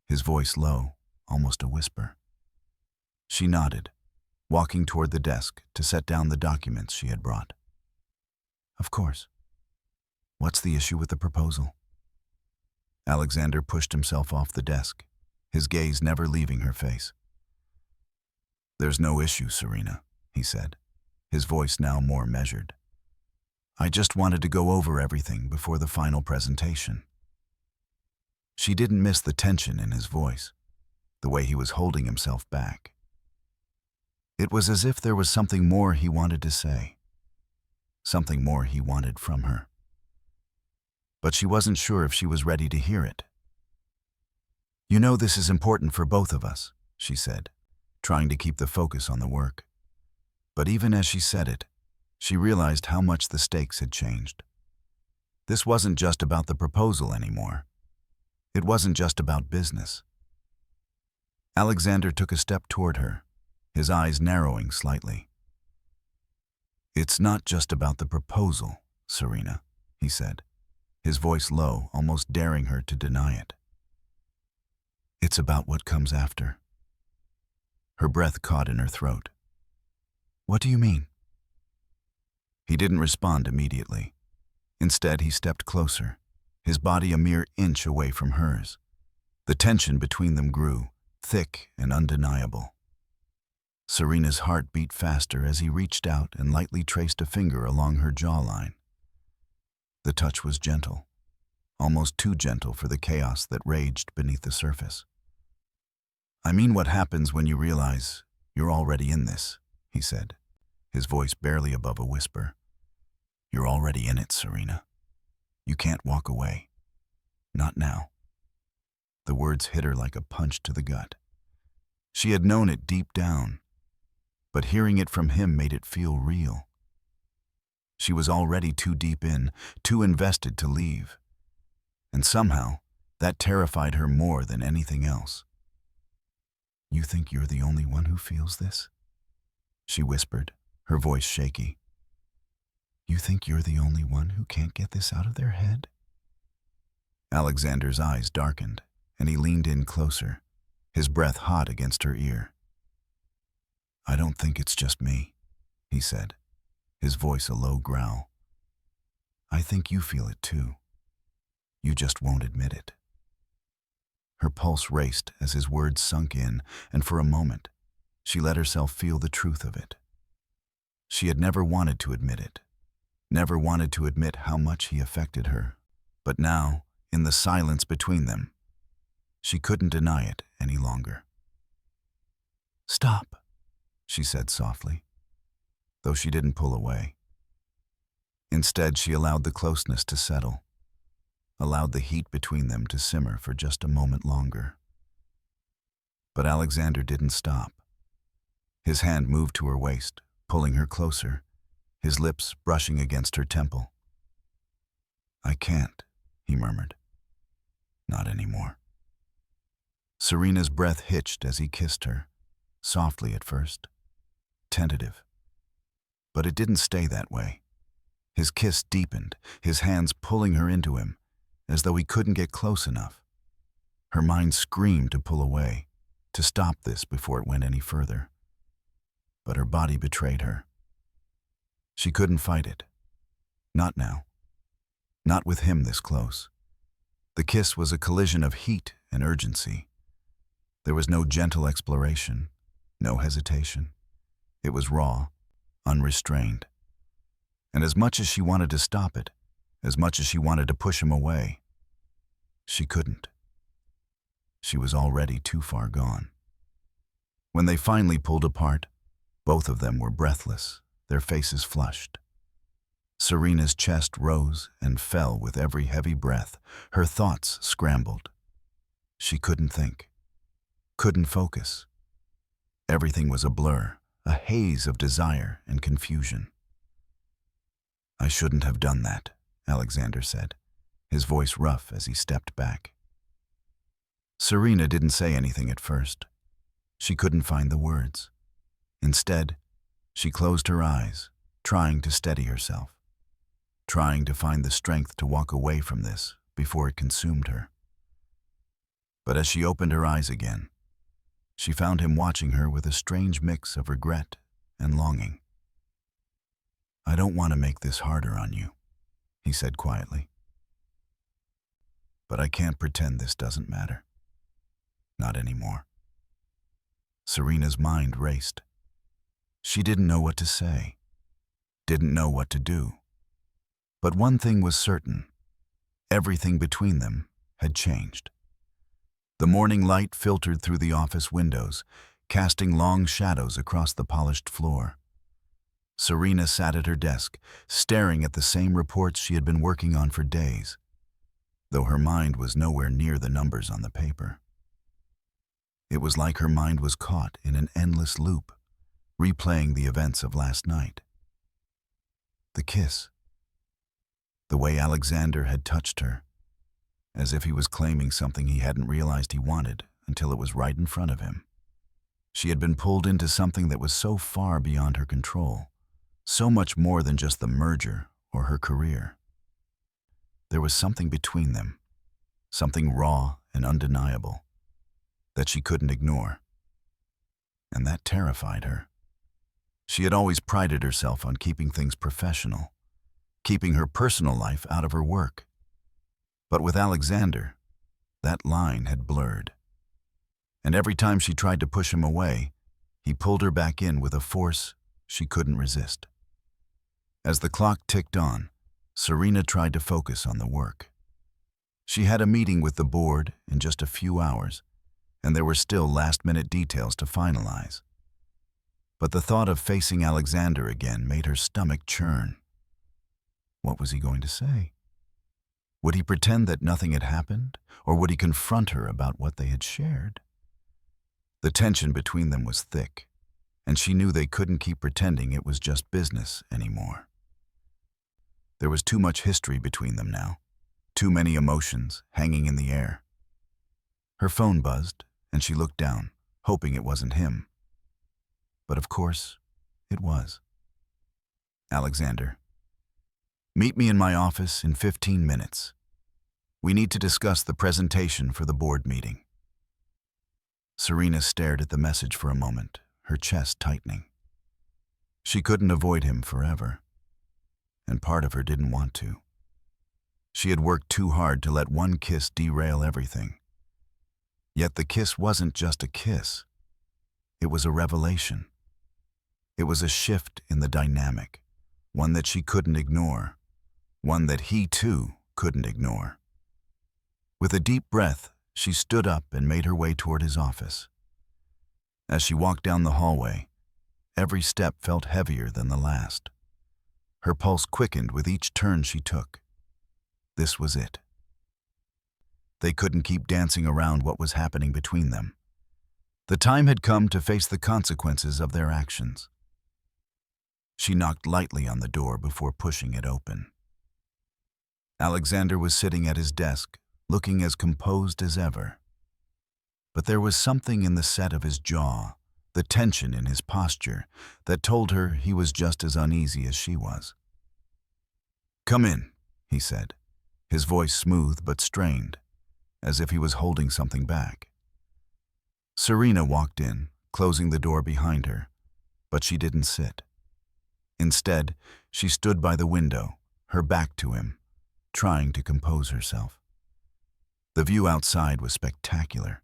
his voice low, almost a whisper. She nodded, walking toward the desk to set down the documents she had brought. "Of course. What's the issue with the proposal?" Alexander pushed himself off the desk, his gaze never leaving her face. "There's no issue, Serena," he said, his voice now more measured. "I just wanted to go over everything before the final presentation." She didn't miss the tension in his voice, the way he was holding himself back. It was as if there was something more he wanted to say, something more he wanted from her. But she wasn't sure if she was ready to hear it. "You know this is important for both of us," she said, trying to keep the focus on the work. But even as she said it, she realized how much the stakes had changed. This wasn't just about the proposal anymore. It wasn't just about business. Alexander took a step toward her, his eyes narrowing slightly. "It's not just about the proposal, Serena," he said, his voice low, almost daring her to deny it. "It's about what comes after." Her breath caught in her throat. "What do you mean?" He didn't respond immediately. Instead, he stepped closer, his body a mere inch away from hers. The tension between them grew, thick and undeniable. Serena's heart beat faster as he reached out and lightly traced a finger along her jawline. The touch was gentle, almost too gentle for the chaos that raged beneath the surface. "I mean what happens when you realize you're already in this," he said, his voice barely above a whisper. "You're already in it, Serena. You can't walk away. Not now." The words hit her like a punch to the gut. She had known it deep down, but hearing it from him made it feel real. She was already too deep in, too invested to leave. And somehow, that terrified her more than anything else. "You think you're the only one who feels this?" she whispered, her voice shaky. "You think you're the only one who can't get this out of their head?" Alexander's eyes darkened, and he leaned in closer, his breath hot against her ear. "I don't think it's just me," he said, his voice a low growl. "I think you feel it too. You just won't admit it." Her pulse raced as his words sunk in, and for a moment, she let herself feel the truth of it. She had never wanted to admit it, never wanted to admit how much he affected her, but now, in the silence between them, she couldn't deny it any longer. "Stop," she said softly, though she didn't pull away. Instead, she allowed the closeness to settle, allowed the heat between them to simmer for just a moment longer. But Alexander didn't stop. His hand moved to her waist, pulling her closer, his lips brushing against her temple. "I can't," he murmured. "Not anymore." Serena's breath hitched as he kissed her, softly at first, tentative. But it didn't stay that way. His kiss deepened, his hands pulling her into him, as though he couldn't get close enough. Her mind screamed to pull away, to stop this before it went any further. But her body betrayed her. She couldn't fight it. Not now. Not with him this close. The kiss was a collision of heat and urgency. There was no gentle exploration, no hesitation. It was raw, unrestrained. And as much as she wanted to stop it, as much as she wanted to push him away, she couldn't. She was already too far gone. When they finally pulled apart, both of them were breathless, their faces flushed. Serena's chest rose and fell with every heavy breath, her thoughts scrambled. She couldn't think, couldn't focus. Everything was a blur, a haze of desire and confusion. "I shouldn't have done that," Alexander said, his voice rough as he stepped back. Serena didn't say anything at first. She couldn't find the words. Instead, she closed her eyes, trying to steady herself, trying to find the strength to walk away from this before it consumed her. But as she opened her eyes again, she found him watching her with a strange mix of regret and longing. "I don't want to make this harder on you," he said quietly. "But I can't pretend this doesn't matter. Not anymore." Serena's mind raced. She didn't know what to say, didn't know what to do. But one thing was certain. Everything between them had changed. The morning light filtered through the office windows, casting long shadows across the polished floor. Serena sat at her desk, staring at the same reports she had been working on for days, though her mind was nowhere near the numbers on the paper. It was like her mind was caught in an endless loop, replaying the events of last night. The kiss. The way Alexander had touched her, as if he was claiming something he hadn't realized he wanted until it was right in front of him. She had been pulled into something that was so far beyond her control, so much more than just the merger or her career. There was something between them, something raw and undeniable, that she couldn't ignore. And that terrified her. She had always prided herself on keeping things professional, keeping her personal life out of her work. But with Alexander, that line had blurred. And every time she tried to push him away, he pulled her back in with a force she couldn't resist. As the clock ticked on, Serena tried to focus on the work. She had a meeting with the board in just a few hours, and there were still last-minute details to finalize. But the thought of facing Alexander again made her stomach churn. What was he going to say? Would he pretend that nothing had happened, or would he confront her about what they had shared? The tension between them was thick, and she knew they couldn't keep pretending it was just business anymore. There was too much history between them now, too many emotions hanging in the air. Her phone buzzed, and she looked down, hoping it wasn't him. But of course, it was. Alexander. Meet me in my office in 15 minutes. We need to discuss the presentation for the board meeting. Serena stared at the message for a moment, her chest tightening. She couldn't avoid him forever, and part of her didn't want to. She had worked too hard to let one kiss derail everything. Yet the kiss wasn't just a kiss. It was a revelation. It was a shift in the dynamic, one that she couldn't ignore, one that he too couldn't ignore. With a deep breath, she stood up and made her way toward his office. As she walked down the hallway, every step felt heavier than the last. Her pulse quickened with each turn she took. This was it. They couldn't keep dancing around what was happening between them. The time had come to face the consequences of their actions. She knocked lightly on the door before pushing it open. Alexander was sitting at his desk, looking as composed as ever. But there was something in the set of his jaw, the tension in his posture, that told her he was just as uneasy as she was. "Come in," he said, his voice smooth but strained, as if he was holding something back. Serena walked in, closing the door behind her, but she didn't sit. Instead, she stood by the window, her back to him, trying to compose herself. The view outside was spectacular,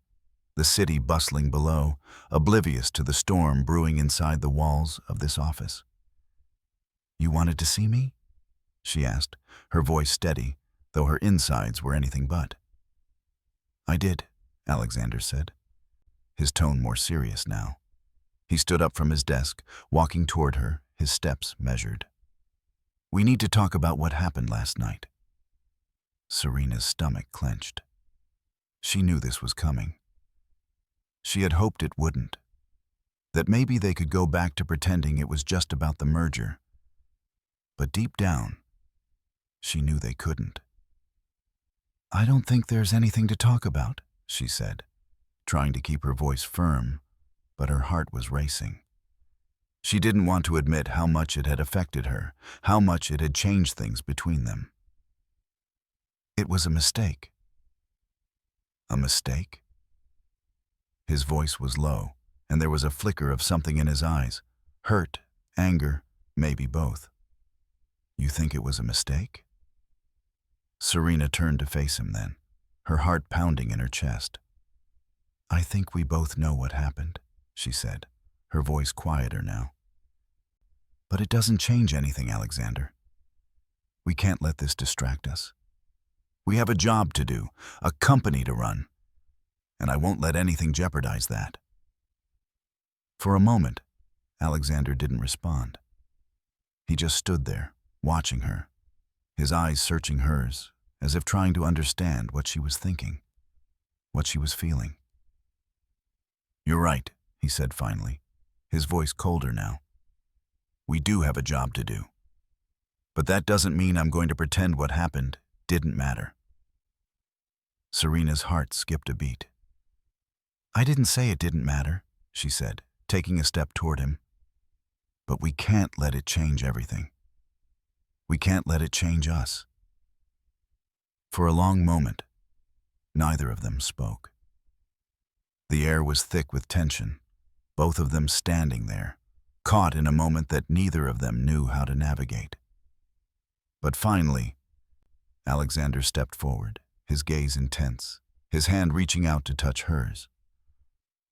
the city bustling below, oblivious to the storm brewing inside the walls of this office. "You wanted to see me?" she asked, her voice steady, though her insides were anything but. "I did," Alexander said, his tone more serious now. He stood up from his desk, walking toward her, his steps measured. "We need to talk about what happened last night." Serena's stomach clenched. She knew this was coming. She had hoped it wouldn't, that maybe they could go back to pretending it was just about the merger. But deep down, she knew they couldn't. "I don't think there's anything to talk about," she said, trying to keep her voice firm, but her heart was racing. She didn't want to admit how much it had affected her, how much it had changed things between them. "It was a mistake." "A mistake?" His voice was low, and there was a flicker of something in his eyes, hurt, anger, maybe both. "You think it was a mistake?" Serena turned to face him then, her heart pounding in her chest. "I think we both know what happened," she said, her voice quieter now. "But it doesn't change anything, Alexander. We can't let this distract us. We have a job to do, a company to run, and I won't let anything jeopardize that." For a moment, Alexander didn't respond. He just stood there, watching her, his eyes searching hers, as if trying to understand what she was thinking, what she was feeling. "You're right," he said finally, his voice colder now. "We do have a job to do." But that doesn't mean I'm going to pretend what happened didn't matter. Serena's heart skipped a beat. I didn't say it didn't matter, she said, taking a step toward him. But we can't let it change everything. We can't let it change us. For a long moment, neither of them spoke. The air was thick with tension, both of them standing there, caught in a moment that neither of them knew how to navigate. But finally, Alexander stepped forward, his gaze intense, his hand reaching out to touch hers.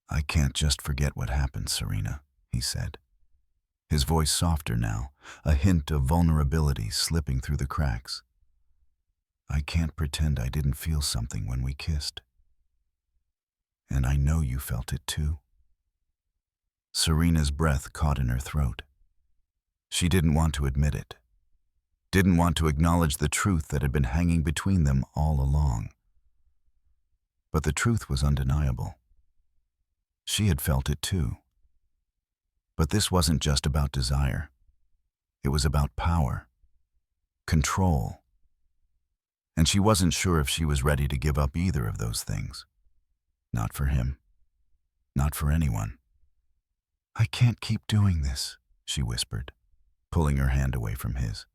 I can't just forget what happened, Serena, he said. His voice softer now, a hint of vulnerability slipping through the cracks. I can't pretend I didn't feel something when we kissed. And I know you felt it too. Serena's breath caught in her throat. She didn't want to admit it, didn't want to acknowledge the truth that had been hanging between them all along. But the truth was undeniable. She had felt it too. But this wasn't just about desire. It was about power, control. And she wasn't sure if she was ready to give up either of those things. Not for him. Not for anyone. I can't keep doing this, she whispered, pulling her hand away from his.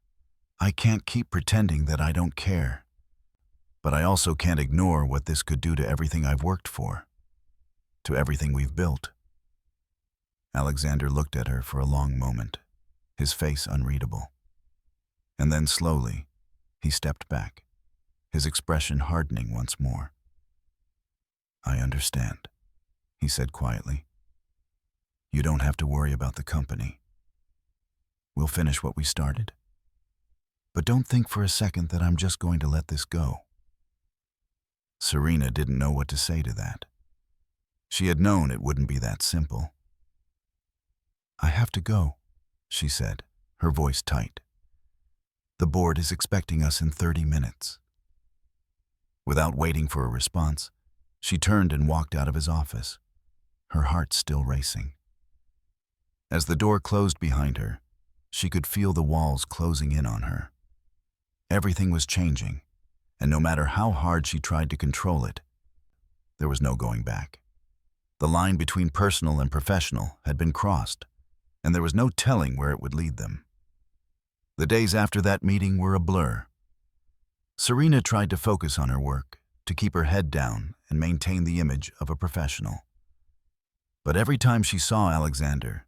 I can't keep pretending that I don't care. But I also can't ignore what this could do to everything I've worked for, to everything we've built. Alexander looked at her for a long moment, his face unreadable. And then slowly, he stepped back, his expression hardening once more. I understand, he said quietly. You don't have to worry about the company. We'll finish what we started. But don't think for a second that I'm just going to let this go. Serena didn't know what to say to that. She had known it wouldn't be that simple. I have to go, she said, her voice tight. The board is expecting us in 30 minutes. Without waiting for a response, she turned and walked out of his office, her heart still racing. As the door closed behind her, she could feel the walls closing in on her. Everything was changing, and no matter how hard she tried to control it, there was no going back. The line between personal and professional had been crossed, and there was no telling where it would lead them. The days after that meeting were a blur. Serena tried to focus on her work, to keep her head down and maintain the image of a professional. But every time she saw Alexander,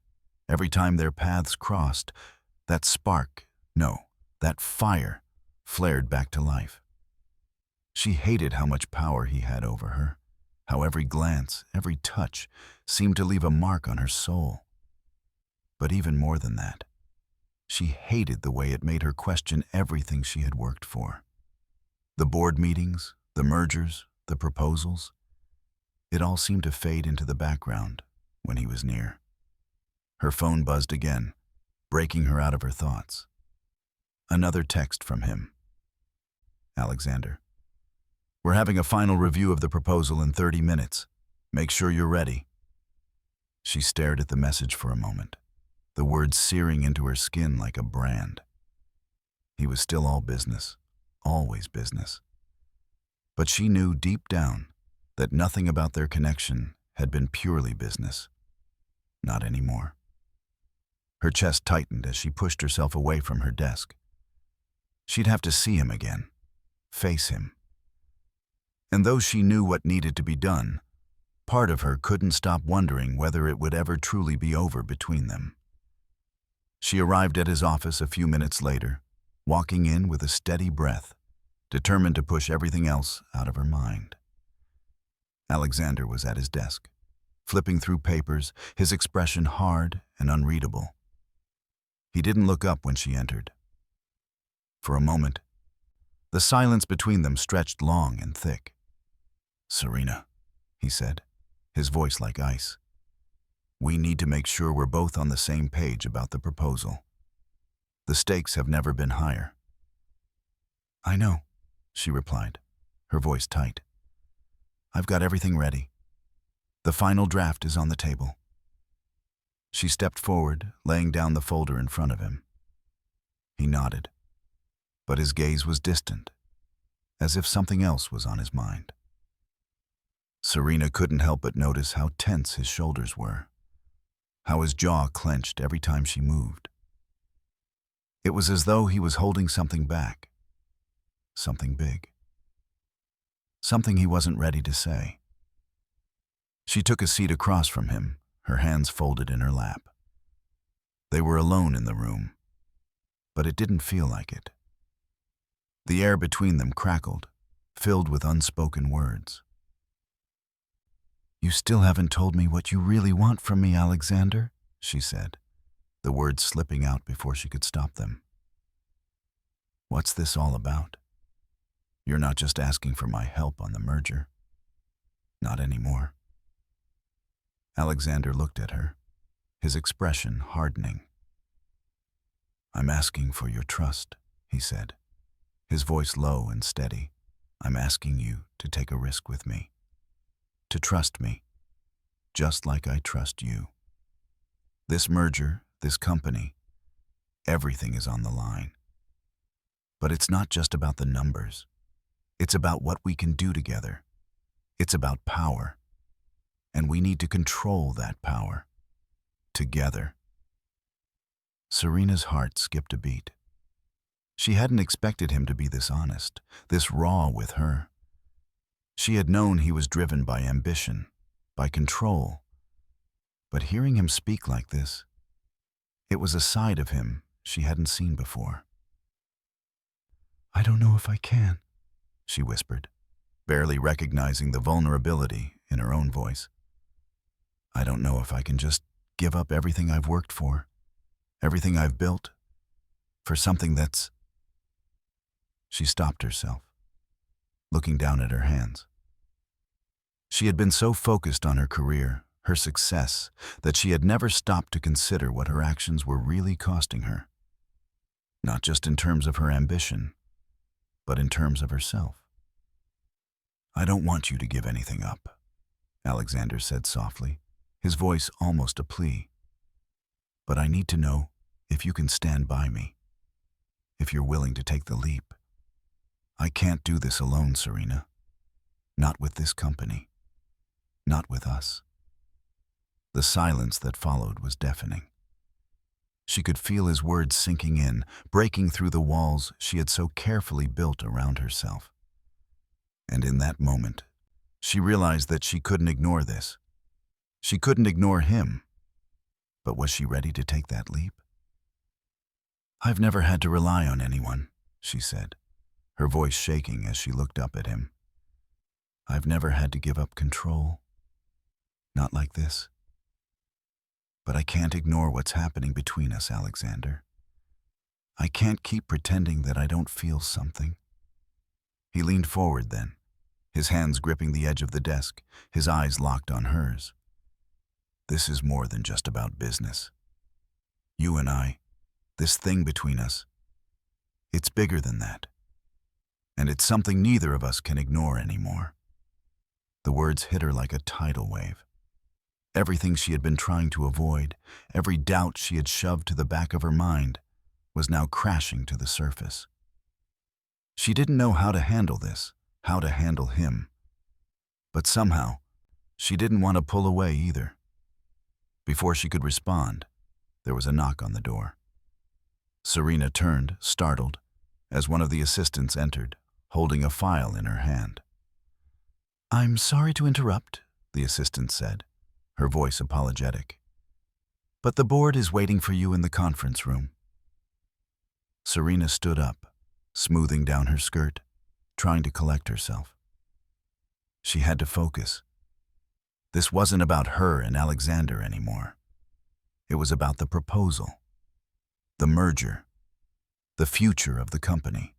every time their paths crossed, that spark, no, that fire, flared back to life. She hated how much power he had over her, how every glance, every touch seemed to leave a mark on her soul. But even more than that, she hated the way it made her question everything she had worked for. The board meetings, the mergers, the proposals, it all seemed to fade into the background when he was near. Her phone buzzed again, breaking her out of her thoughts. Another text from him. Alexander. We're having a final review of the proposal in 30 minutes. Make sure you're ready. She stared at the message for a moment, the words searing into her skin like a brand. He was still all business, always business. But she knew deep down that nothing about their connection had been purely business. Not anymore. Her chest tightened as she pushed herself away from her desk. She'd have to see him again, face him. And though she knew what needed to be done, part of her couldn't stop wondering whether it would ever truly be over between them. She arrived at his office a few minutes later, walking in with a steady breath, determined to push everything else out of her mind. Alexander was at his desk, flipping through papers, his expression hard and unreadable. He didn't look up when she entered. For a moment, the silence between them stretched long and thick. Serena, he said, his voice like ice. We need to make sure we're both on the same page about the proposal. The stakes have never been higher. I know, she replied, her voice tight. I've got everything ready. The final draft is on the table. She stepped forward, laying down the folder in front of him. He nodded, but his gaze was distant, as if something else was on his mind. Serena couldn't help but notice how tense his shoulders were, how his jaw clenched every time she moved. It was as though he was holding something back, something big, something he wasn't ready to say. She took a seat across from him, her hands folded in her lap. They were alone in the room, but it didn't feel like it. The air between them crackled, filled with unspoken words. "You still haven't told me what you really want from me, Alexander," she said, the words slipping out before she could stop them. "What's this all about? You're not just asking for my help on the merger. Not anymore." Alexander looked at her, his expression hardening. "I'm asking for your trust," he said, his voice low and steady. "I'm asking you to take a risk with me, to trust me, just like I trust you. This merger, this company, everything is on the line. But it's not just about the numbers. It's about what we can do together. It's about power. And we need to control that power. Together." Serena's heart skipped a beat. She hadn't expected him to be this honest, this raw with her. She had known he was driven by ambition, by control. But hearing him speak like this, it was a side of him she hadn't seen before. "I don't know if I can," she whispered, barely recognizing the vulnerability in her own voice. "I don't know if I can just give up everything I've worked for, everything I've built, for something that's—" She stopped herself, looking down at her hands. She had been so focused on her career, her success, that she had never stopped to consider what her actions were really costing her. Not just in terms of her ambition, but in terms of herself. "I don't want you to give anything up," Alexander said softly, his voice almost a plea. "But I need to know if you can stand by me, if you're willing to take the leap. I can't do this alone, Serena. Not with this company. Not with us." The silence that followed was deafening. She could feel his words sinking in, breaking through the walls she had so carefully built around herself. And in that moment, she realized that she couldn't ignore this. She couldn't ignore him. But was she ready to take that leap? "I've never had to rely on anyone," she said, her voice shaking as she looked up at him. "I've never had to give up control. Not like this. But I can't ignore what's happening between us, Alexander. I can't keep pretending that I don't feel something." He leaned forward then, his hands gripping the edge of the desk, his eyes locked on hers. "This is more than just about business. You and I, this thing between us, it's bigger than that. And it's something neither of us can ignore anymore." The words hit her like a tidal wave. Everything she had been trying to avoid, every doubt she had shoved to the back of her mind, was now crashing to the surface. She didn't know how to handle this, how to handle him. But somehow, she didn't want to pull away either. Before she could respond, there was a knock on the door. Serena turned, startled, as one of the assistants entered, holding a file in her hand. "I'm sorry to interrupt," the assistant said, her voice apologetic. "But the board is waiting for you in the conference room." Serena stood up, smoothing down her skirt, trying to collect herself. She had to focus. This wasn't about her and Alexander anymore. It was about the proposal, the merger, the future of the company.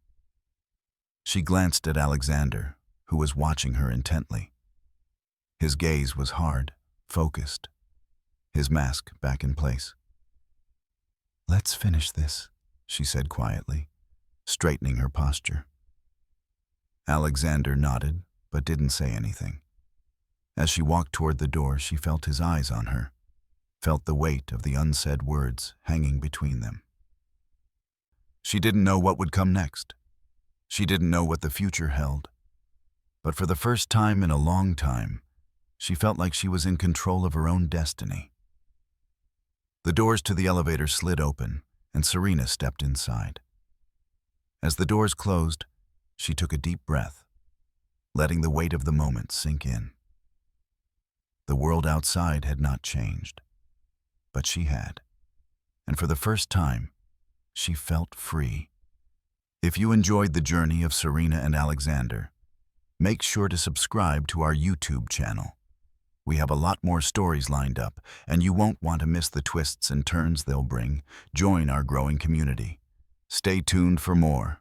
She glanced at Alexander, who was watching her intently. His gaze was hard, focused, his mask back in place. "Let's finish this," she said quietly, straightening her posture. Alexander nodded, but didn't say anything. As she walked toward the door, she felt his eyes on her, felt the weight of the unsaid words hanging between them. She didn't know what would come next, She didn't know what the future held, but for the first time in a long time, she felt like she was in control of her own destiny. The doors to the elevator slid open, and Serena stepped inside. As the doors closed, she took a deep breath, letting the weight of the moment sink in. The world outside had not changed, but she had, and for the first time, she felt free. If you enjoyed the journey of Serena and Alexander, make sure to subscribe to our YouTube channel. We have a lot more stories lined up, and you won't want to miss the twists and turns they'll bring. Join our growing community. Stay tuned for more.